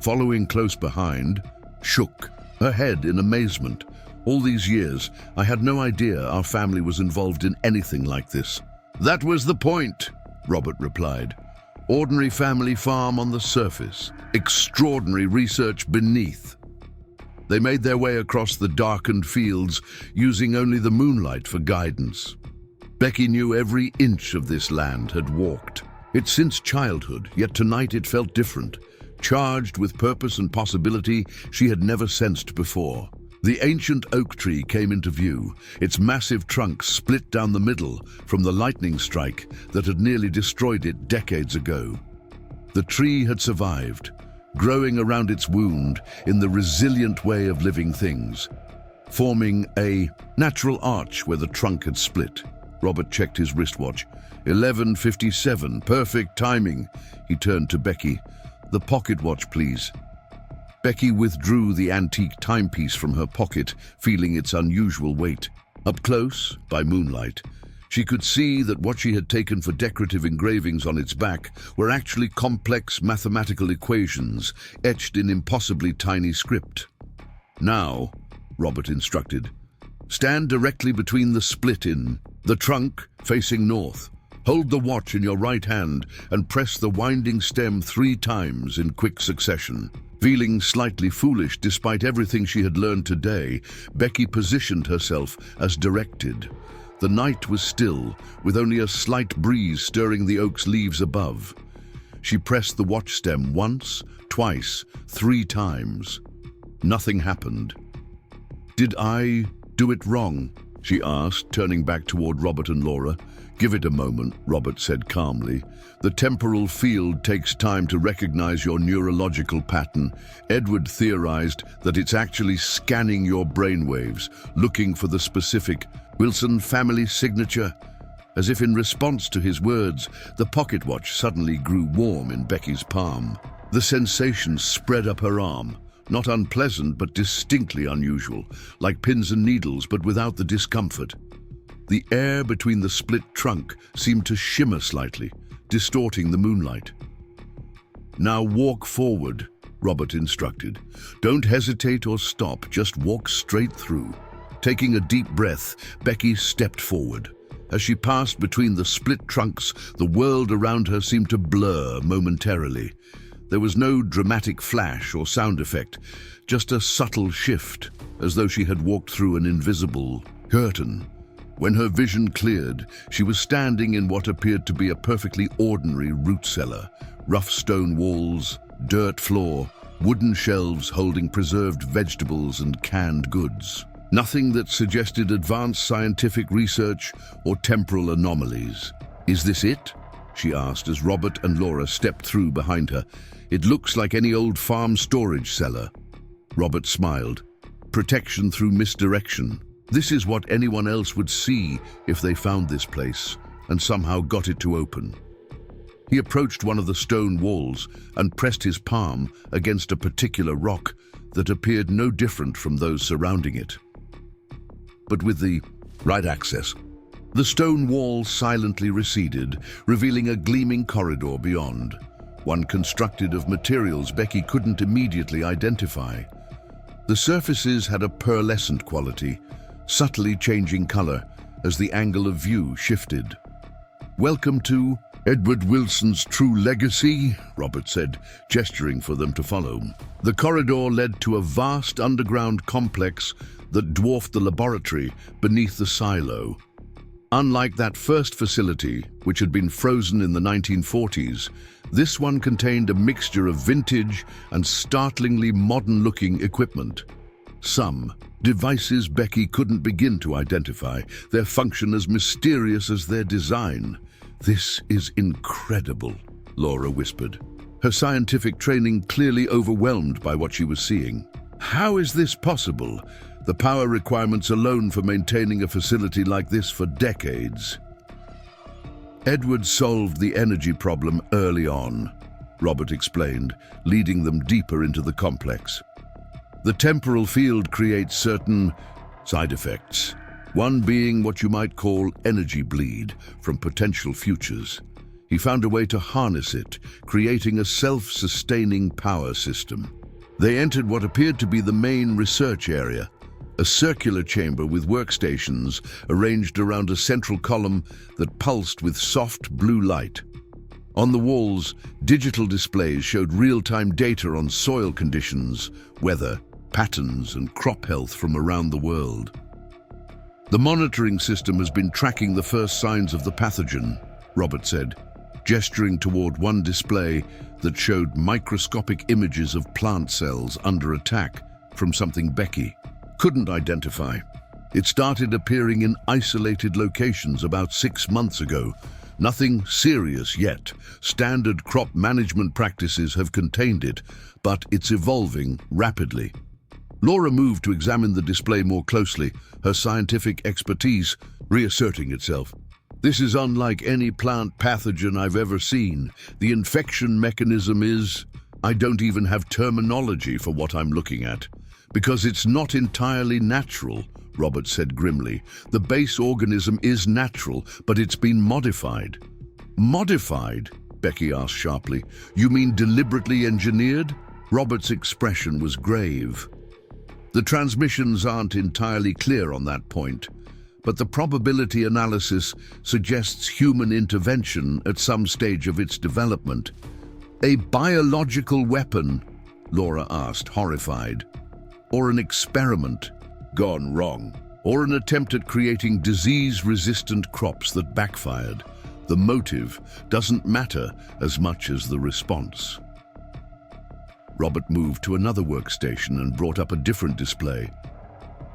following close behind, shook her head in amazement. All these years, I had no idea our family was involved in anything like this. That was the point, Robert replied. Ordinary family farm on the surface, extraordinary research beneath. They made their way across the darkened fields, using only the moonlight for guidance. Becky knew every inch of this land, had walked it since childhood, yet tonight it felt different, charged with purpose and possibility she had never sensed before. The ancient oak tree came into view, its massive trunk split down the middle from the lightning strike that had nearly destroyed it decades ago. The tree had survived, growing around its wound in the resilient way of living things, forming a natural arch where the trunk had split. Robert checked his wristwatch. 11:57, perfect timing. He turned to Becky. The pocket watch, please. Becky withdrew the antique timepiece from her pocket, feeling its unusual weight. Up close, by moonlight, she could see that what she had taken for decorative engravings on its back were actually complex mathematical equations etched in impossibly tiny script. Now, Robert instructed, stand directly between the split in the trunk facing north. Hold the watch in your right hand and press the winding stem 3 times in quick succession. Feeling slightly foolish despite everything she had learned today, Becky positioned herself as directed. The night was still, with only a slight breeze stirring the oak's leaves above. She pressed the watch stem once, twice, 3 times. Nothing happened. Did I do it wrong? She asked, turning back toward Robert and Laura. Give it a moment, Robert said calmly. The temporal field takes time to recognize your neurological pattern. Edward theorized that it's actually scanning your brainwaves, looking for the specific Wilson family signature. As if in response to his words, the pocket watch suddenly grew warm in Becky's palm. The sensation spread up her arm. Not unpleasant, but distinctly unusual, like pins and needles, but without the discomfort. The air between the split trunk seemed to shimmer slightly, distorting the moonlight. Now walk forward, Robert instructed. Don't hesitate or stop, just walk straight through. Taking a deep breath, Becky stepped forward. As she passed between the split trunks, the world around her seemed to blur momentarily. There was no dramatic flash or sound effect, just a subtle shift, as though she had walked through an invisible curtain. When her vision cleared, she was standing in what appeared to be a perfectly ordinary root cellar. Rough stone walls, dirt floor, wooden shelves holding preserved vegetables and canned goods. Nothing that suggested advanced scientific research or temporal anomalies. Is this it? She asked as Robert and Laura stepped through behind her. It looks like any old farm storage cellar. Robert smiled. Protection through misdirection. This is what anyone else would see if they found this place and somehow got it to open. He approached one of the stone walls and pressed his palm against a particular rock that appeared no different from those surrounding it. But with the right access, the stone wall silently receded, revealing a gleaming corridor beyond, one constructed of materials Becky couldn't immediately identify. The surfaces had a pearlescent quality, subtly changing color as the angle of view shifted. Welcome to Edward Wilson's true legacy, Robert said, gesturing for them to follow. The corridor led to a vast underground complex that dwarfed the laboratory beneath the silo. Unlike that first facility, which had been frozen in the 1940s, this one contained a mixture of vintage and startlingly modern-looking equipment. Some devices Becky couldn't begin to identify, their function as mysterious as their design. This is incredible, Laura whispered, her scientific training clearly overwhelmed by what she was seeing. How is this possible? The power requirements alone for maintaining a facility like this for decades. Edward solved the energy problem early on, Robert explained, leading them deeper into the complex. The temporal field creates certain Side effects. One being what you might call energy bleed from potential futures. He found a way to harness it, creating a self-sustaining power system. They entered what appeared to be the main research area, a circular chamber with workstations arranged around a central column that pulsed with soft blue light. On the walls, digital displays showed real-time data on soil conditions, weather, patterns, and crop health from around the world. The monitoring system has been tracking the first signs of the pathogen, Robert said, gesturing toward one display that showed microscopic images of plant cells under attack from something Becky couldn't identify. It started appearing in isolated locations about 6 months ago. Nothing serious yet. Standard crop management practices have contained it, but it's evolving rapidly. Laura moved to examine the display more closely, her scientific expertise reasserting itself. This is unlike any plant pathogen I've ever seen. The infection mechanism is... I don't even have terminology for what I'm looking at. Because it's not entirely natural, Robert said grimly. The base organism is natural, but it's been modified. Modified? Becky asked sharply. You mean deliberately engineered? Robert's expression was grave. The transmissions aren't entirely clear on that point, but the probability analysis suggests human intervention at some stage of its development. A biological weapon? Laura asked, horrified. Or an experiment gone wrong? Or an attempt at creating disease-resistant crops that backfired? The motive doesn't matter as much as the response. Robert moved to another workstation and brought up a different display.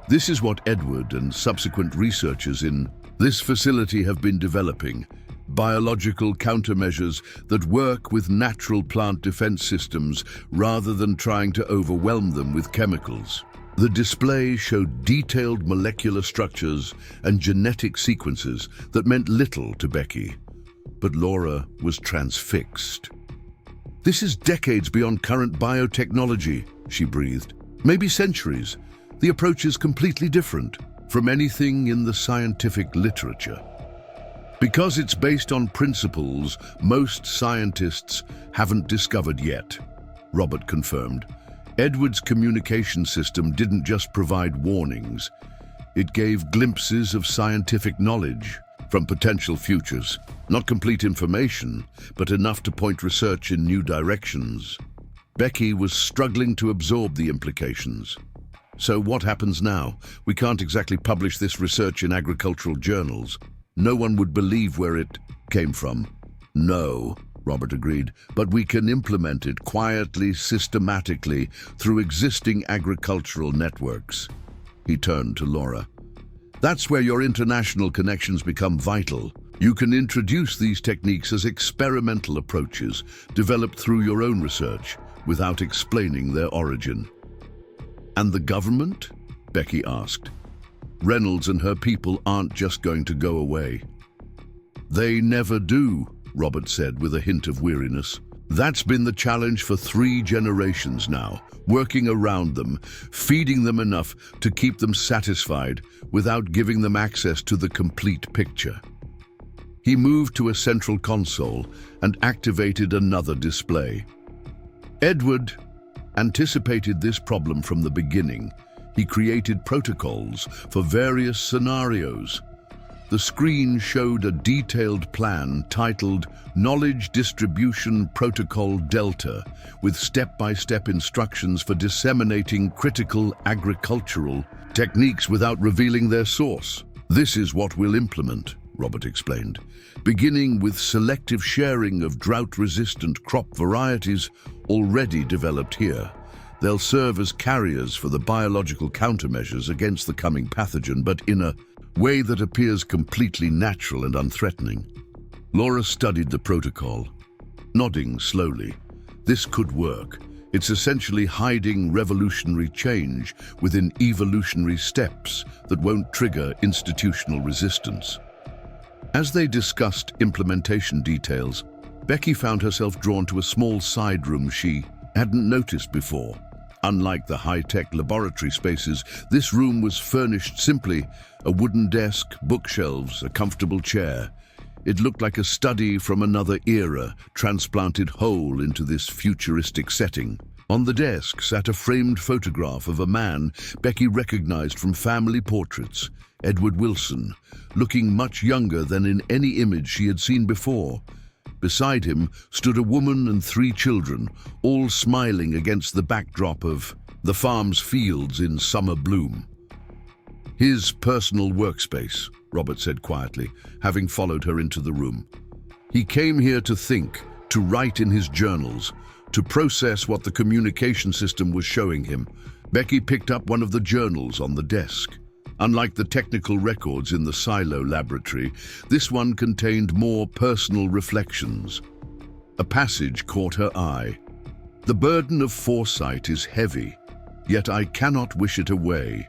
This is what Edward and subsequent researchers in this facility have been developing. Biological countermeasures that work with natural plant defense systems rather than trying to overwhelm them with chemicals. The display showed detailed molecular structures and genetic sequences that meant little to Becky. But Laura was transfixed. This is decades beyond current biotechnology, she breathed. Maybe centuries. The approach is completely different from anything in the scientific literature. Because it's based on principles most scientists haven't discovered yet, Robert confirmed. Edward's communication system didn't just provide warnings. It gave glimpses of scientific knowledge from potential futures. Not complete information, but enough to point research in new directions. Becky was struggling to absorb the implications. So what happens now? We can't exactly publish this research in agricultural journals. No one would believe where it came from. No, Robert agreed, but we can implement it quietly, systematically, through existing agricultural networks. He turned to Laura. That's where your international connections become vital. You can introduce these techniques as experimental approaches, developed through your own research, without explaining their origin. And the government? Becky asked. Reynolds and her people aren't just going to go away. They never do, Robert said with a hint of weariness. That's been the challenge for 3 generations now, working around them, feeding them enough to keep them satisfied without giving them access to the complete picture. He moved to a central console and activated another display. Edward anticipated this problem from the beginning. He created protocols for various scenarios. The screen showed a detailed plan titled Knowledge Distribution Protocol Delta, with step-by-step instructions for disseminating critical agricultural techniques without revealing their source. This is what we'll implement, Robert explained, beginning with selective sharing of drought-resistant crop varieties already developed here. They'll serve as carriers for the biological countermeasures against the coming pathogen, but in a way that appears completely natural and unthreatening. Laura studied the protocol, nodding slowly. This could work. It's essentially hiding revolutionary change within evolutionary steps that won't trigger institutional resistance. As they discussed implementation details, Becky found herself drawn to a small side room she hadn't noticed before. Unlike the high-tech laboratory spaces, this room was furnished simply: a wooden desk, bookshelves, a comfortable chair. It looked like a study from another era, transplanted whole into this futuristic setting. On the desk sat a framed photograph of a man Becky recognized from family portraits, Edward Wilson, looking much younger than in any image she had seen before. Beside him stood a woman and 3 children, all smiling against the backdrop of the farm's fields in summer bloom. "His personal workspace," Robert said quietly, having followed her into the room. "He came here to think, to write in his journals, to process what the communication system was showing him." Becky picked up one of the journals on the desk. Unlike the technical records in the silo laboratory, this one contained more personal reflections. A passage caught her eye. "The burden of foresight is heavy, yet I cannot wish it away.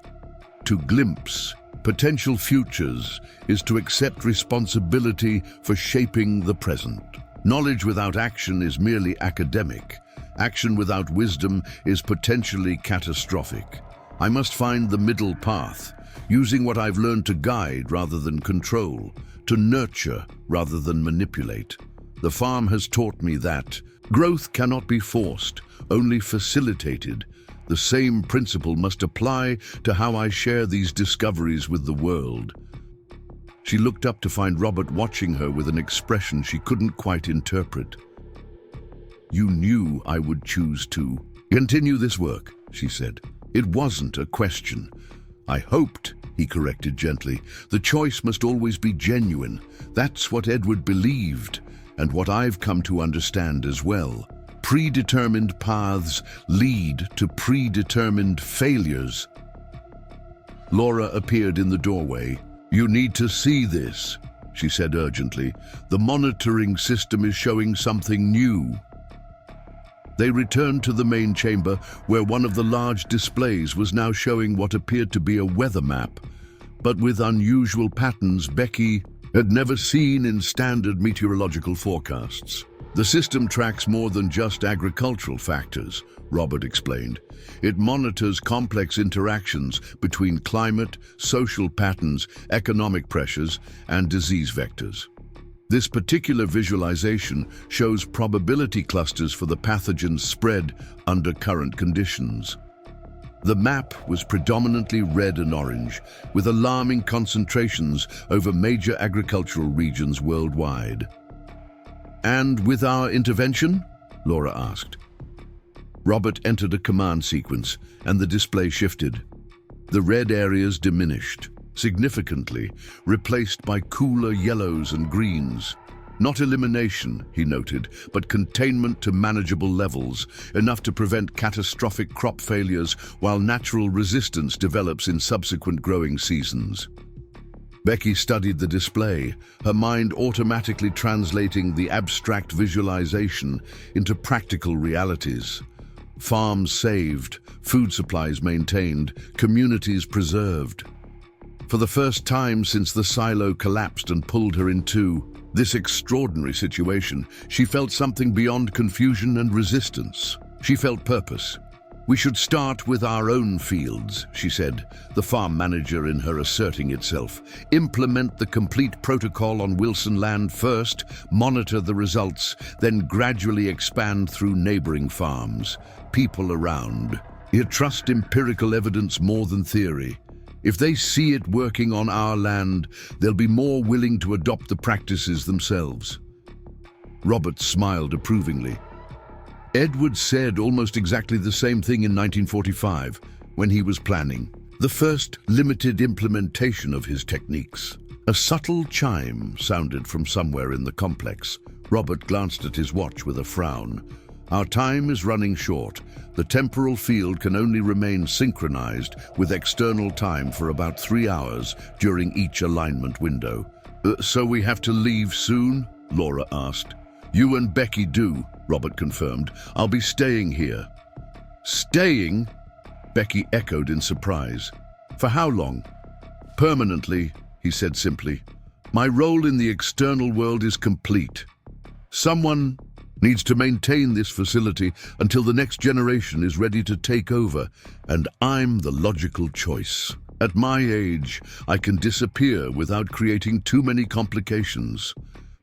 To glimpse potential futures is to accept responsibility for shaping the present. Knowledge without action is merely academic. Action without wisdom is potentially catastrophic. I must find the middle path, using what I've learned to guide rather than control, to nurture rather than manipulate. The farm has taught me that growth cannot be forced, only facilitated. The same principle must apply to how I share these discoveries with the world." She looked up to find Robert watching her with an expression she couldn't quite interpret. "You knew I would choose to continue this work," she said. "It wasn't a question." "I hoped," he corrected gently. "The choice must always be genuine. That's what Edward believed, and what I've come to understand as well. Predetermined paths lead to predetermined failures." Laura appeared in the doorway. "You need to see this," she said urgently. "The monitoring system is showing something new." They returned to the main chamber, where one of the large displays was now showing what appeared to be a weather map, but with unusual patterns Becky had never seen in standard meteorological forecasts. "The system tracks more than just agricultural factors," Robert explained. "It monitors complex interactions between climate, social patterns, economic pressures, and disease vectors. This particular visualization shows probability clusters for the pathogen's spread under current conditions." The map was predominantly red and orange, with alarming concentrations over major agricultural regions worldwide. "And with our intervention?" Laura asked. Robert entered a command sequence, and the display shifted. The red areas diminished significantly, replaced by cooler yellows and greens. "Not elimination," he noted, "but containment to manageable levels, enough to prevent catastrophic crop failures while natural resistance develops in subsequent growing seasons." Becky studied the display, her mind automatically translating the abstract visualization into practical realities. Farms saved, food supplies maintained, communities preserved. For the first time since the silo collapsed and pulled her into this extraordinary situation, she felt something beyond confusion and resistance. She felt purpose. "We should start with our own fields," she said, the farm manager in her asserting itself. "Implement the complete protocol on Wilson land first, monitor the results, then gradually expand through neighboring farms. People around. You trust empirical evidence more than theory. If they see it working on our land, they'll be more willing to adopt the practices themselves." Robert smiled approvingly. Edward said almost exactly the same thing in 1945, when he was planning the first limited implementation of his techniques. A subtle chime sounded from somewhere in the complex. Robert glanced at his watch with a frown. "Our time is running short. The temporal field can only remain synchronized with external time for about 3 hours during each alignment window." So we have to leave soon?" Laura asked. "You and Becky do," Robert confirmed. "I'll be staying here." "Staying?" Becky echoed in surprise. "For how long?" "Permanently," he said simply. "My role in the external world is complete. Someone needs to maintain this facility until the next generation is ready to take over, and I'm the logical choice. At my age, I can disappear without creating too many complications.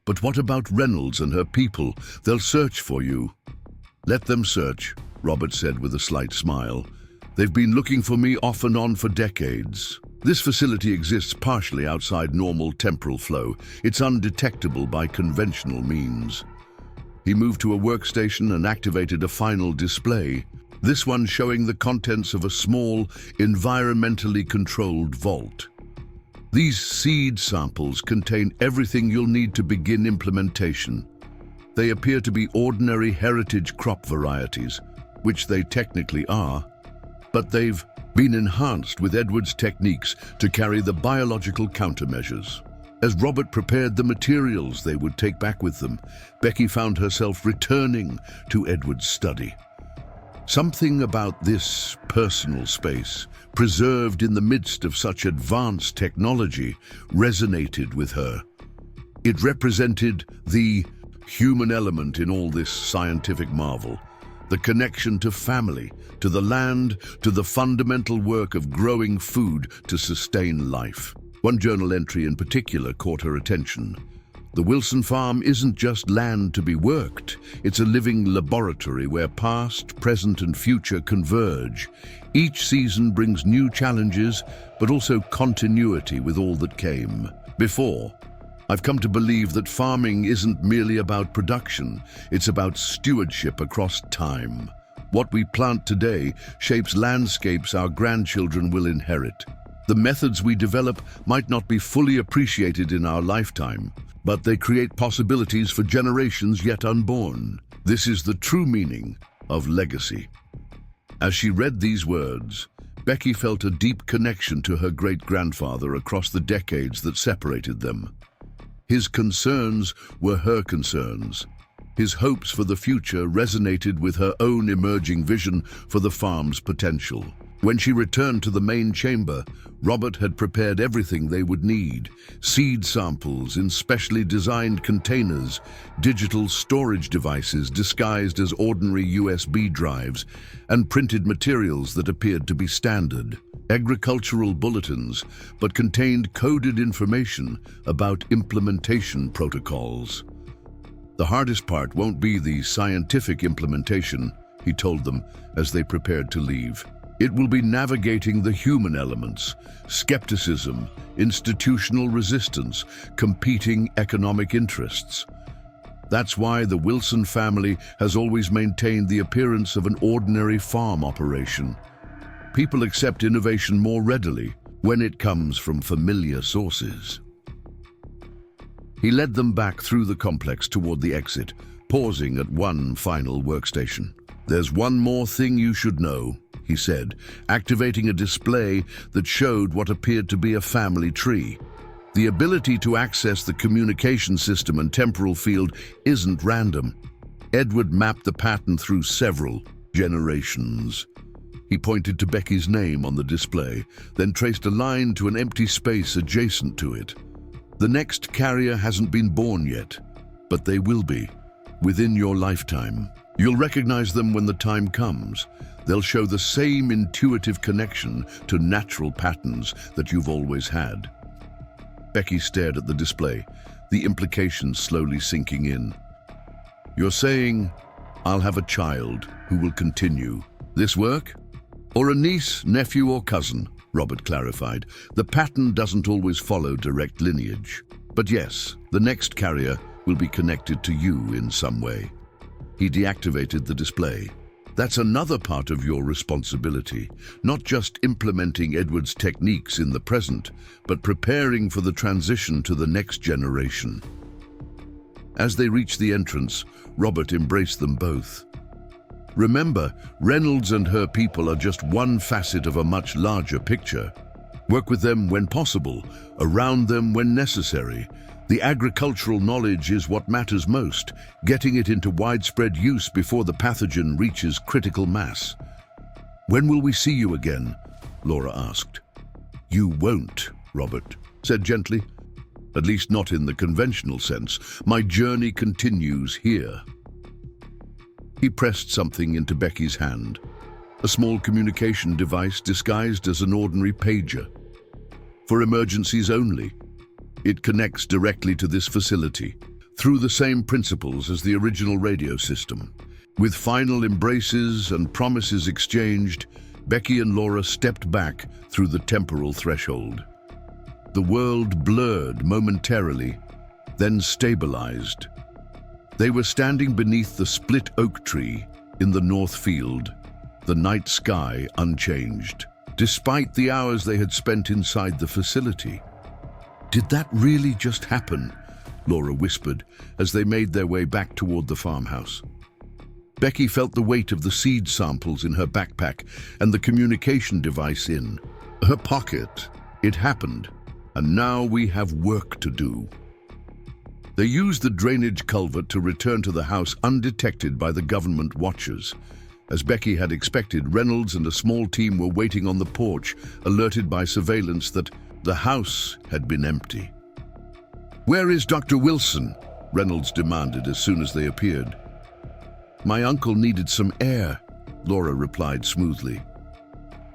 But what about Reynolds and her people? They'll search for you. Let them search, Robert said with a slight smile. They've been looking for me off and on for decades. This facility exists partially outside normal temporal flow. It's undetectable by conventional means. He moved to a workstation and activated a final display, this one showing the contents of a small, environmentally controlled vault. These seed samples contain everything you'll need to begin implementation. They appear to be ordinary heritage crop varieties, which they technically are, but they've been enhanced with Edward's techniques to carry the biological countermeasures. As Robert prepared the materials they would take back with them, Becky found herself returning to Edward's study. Something about this personal space, preserved in the midst of such advanced technology, resonated with her. It represented the human element in all this scientific marvel, the connection to family, to the land, to the fundamental work of growing food to sustain life. One journal entry in particular caught her attention. The Wilson farm isn't just land to be worked, it's a living laboratory where past, present and future converge. Each season brings new challenges, but also continuity with all that came before. I've come to believe that farming isn't merely about production, it's about stewardship across time. What we plant today shapes landscapes our grandchildren will inherit. The methods we develop might not be fully appreciated in our lifetime, but they create possibilities for generations yet unborn. This is the true meaning of legacy. As she read these words, Becky felt a deep connection to her great-grandfather across the decades that separated them. His concerns were her concerns. His hopes for the future resonated with her own emerging vision for the farm's potential. When she returned to the main chamber, Robert had prepared everything they would need: seed samples in specially designed containers, digital storage devices disguised as ordinary USB drives, and printed materials that appeared to be standard. Agricultural bulletins, but contained coded information about implementation protocols. The hardest part won't be the scientific implementation, he told them as they prepared to leave. It will be navigating the human elements, skepticism, institutional resistance, competing economic interests. That's why the Wilson family has always maintained the appearance of an ordinary farm operation. People accept innovation more readily when it comes from familiar sources. He led them back through the complex toward the exit, pausing at one final workstation. "There's one more thing you should know," he said, activating a display that showed what appeared to be a family tree. The ability to access the communication system and temporal field isn't random. Edward mapped the pattern through several generations. He pointed to Becky's name on the display, then traced a line to an empty space adjacent to it. The next carrier hasn't been born yet, but they will be, within your lifetime. You'll recognize them when the time comes. They'll show the same intuitive connection to natural patterns that you've always had. Becky stared at the display, the implications slowly sinking in. "You're saying, I'll have a child who will continue this work? Or a niece, nephew, or cousin?" Robert clarified. "The pattern doesn't always follow direct lineage. But yes, the next carrier will be connected to you in some way." He deactivated the display. "That's another part of your responsibility, not just implementing Edward's techniques in the present, but preparing for the transition to the next generation." As they reached the entrance, Robert embraced them both. "Remember, Reynolds and her people are just one facet of a much larger picture. Work with them when possible, around them when necessary. The agricultural knowledge is what matters most, getting it into widespread use before the pathogen reaches critical mass." "When will we see you again?" Laura asked. "You won't," Robert said gently. "At least not in the conventional sense. My journey continues here." He pressed something into Becky's hand, a small communication device disguised as an ordinary pager. For emergencies only. It connects directly to this facility, through the same principles as the original radio system. With final embraces and promises exchanged, Becky and Laura stepped back through the temporal threshold. The world blurred momentarily, then stabilized. They were standing beneath the split oak tree in the north field, the night sky unchanged, despite the hours they had spent inside the facility. "Did that really just happen?" Laura whispered as they made their way back toward the farmhouse. Becky felt the weight of the seed samples in her backpack and the communication device in her pocket. It happened, and now we have work to do. They used the drainage culvert to return to the house undetected by the government watchers. As Becky had expected, Reynolds and a small team were waiting on the porch, alerted by surveillance that the house had been empty. "Where is Dr. Wilson?" Reynolds demanded as soon as they appeared. "My uncle needed some air," Laura replied smoothly.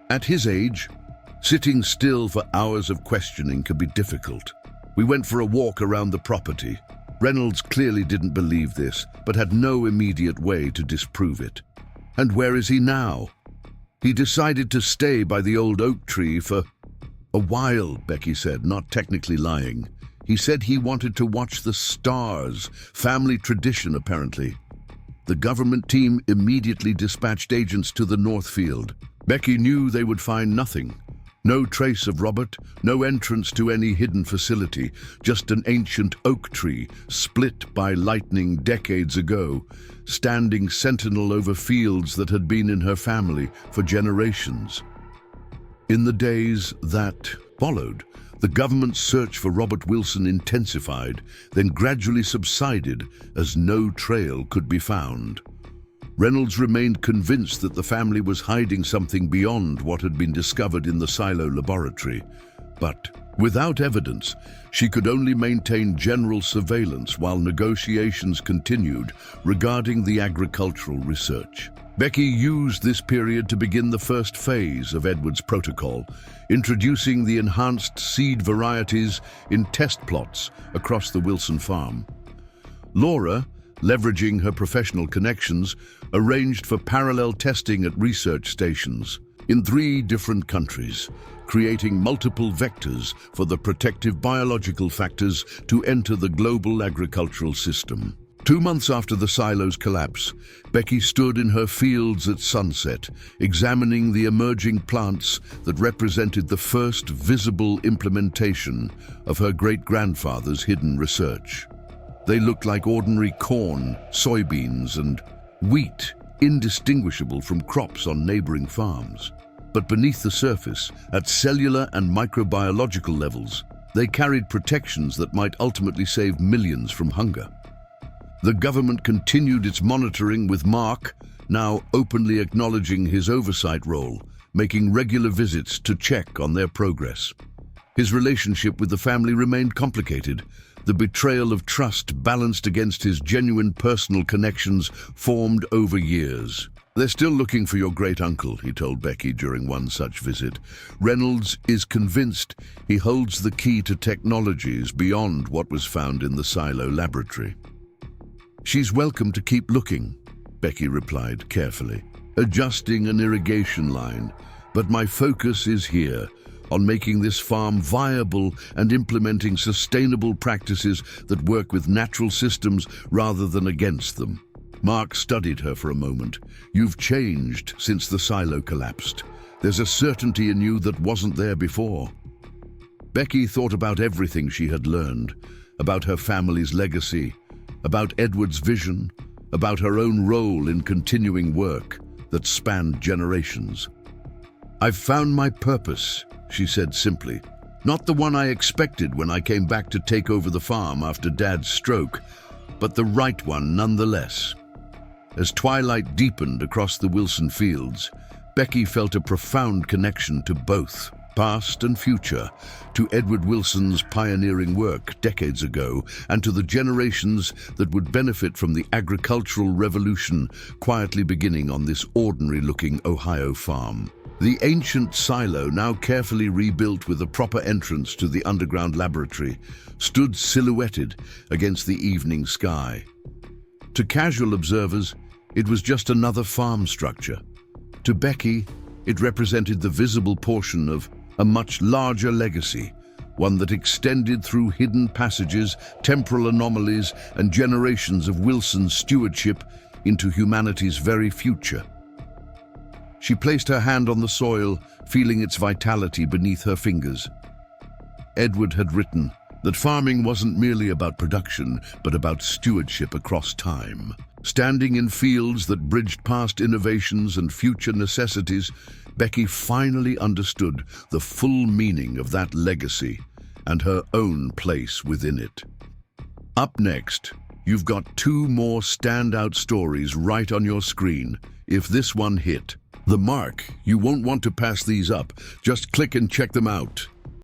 At his age, sitting still for hours of questioning could be difficult. "We went for a walk around the property." Reynolds clearly didn't believe this, but had no immediate way to disprove it. "And where is he now?" "He decided to stay by the old oak tree for a while," Becky said, not technically lying. "He said he wanted to watch the stars, family tradition apparently." The government team immediately dispatched agents to the North Field. Becky knew they would find nothing. No trace of Robert, no entrance to any hidden facility, just an ancient oak tree, split by lightning decades ago, standing sentinel over fields that had been in her family for generations. In the days that followed, the government's search for Robert Wilson intensified, then gradually subsided as no trail could be found. Reynolds remained convinced that the family was hiding something beyond what had been discovered in the silo laboratory. But without evidence, she could only maintain general surveillance while negotiations continued regarding the agricultural research. Becky used this period to begin the first phase of Edward's protocol, introducing the enhanced seed varieties in test plots across the Wilson farm. Laura, leveraging her professional connections, arranged for parallel testing at research stations in 3 different countries, creating multiple vectors for the protective biological factors to enter the global agricultural system. 2 months after the silo's collapse, Becky stood in her fields at sunset, examining the emerging plants that represented the first visible implementation of her great-grandfather's hidden research. They looked like ordinary corn, soybeans, and wheat, indistinguishable from crops on neighboring farms. But beneath the surface, at cellular and microbiological levels, they carried protections that might ultimately save millions from hunger. The government continued its monitoring, with Mark now openly acknowledging his oversight role, making regular visits to check on their progress. His relationship with the family remained complicated. The betrayal of trust balanced against his genuine personal connections formed over years. "They're still looking for your great-uncle," he told Becky during one such visit. "Reynolds is convinced he holds the key to technologies beyond what was found in the silo laboratory." "She's welcome to keep looking," Becky replied carefully, "adjusting an irrigation line. But my focus is here, on making this farm viable and implementing sustainable practices that work with natural systems rather than against them." Mark studied her for a moment. "You've changed since the silo collapsed. There's a certainty in you that wasn't there before." Becky thought about everything she had learned, about her family's legacy, about Edward's vision, about her own role in continuing work that spanned generations. "I've found my purpose," she said simply. "Not the one I expected when I came back to take over the farm after Dad's stroke, but the right one nonetheless." As twilight deepened across the Wilson fields, Becky felt a profound connection to both. past and future, to Edward Wilson's pioneering work decades ago, and to the generations that would benefit from the agricultural revolution quietly beginning on this ordinary-looking Ohio farm. The ancient silo, now carefully rebuilt with a proper entrance to the underground laboratory, stood silhouetted against the evening sky. To casual observers, it was just another farm structure. To Becky, it represented the visible portion of a much larger legacy, one that extended through hidden passages, temporal anomalies, and generations of Wilson's stewardship into humanity's very future. She placed her hand on the soil, feeling its vitality beneath her fingers. Edward had written that farming wasn't merely about production, but about stewardship across time. Standing in fields that bridged past innovations and future necessities, Becky finally understood the full meaning of that legacy and her own place within it. Up next, you've got two more standout stories right on your screen. If this one hit the mark, you won't want to pass these up. Just click and check them out.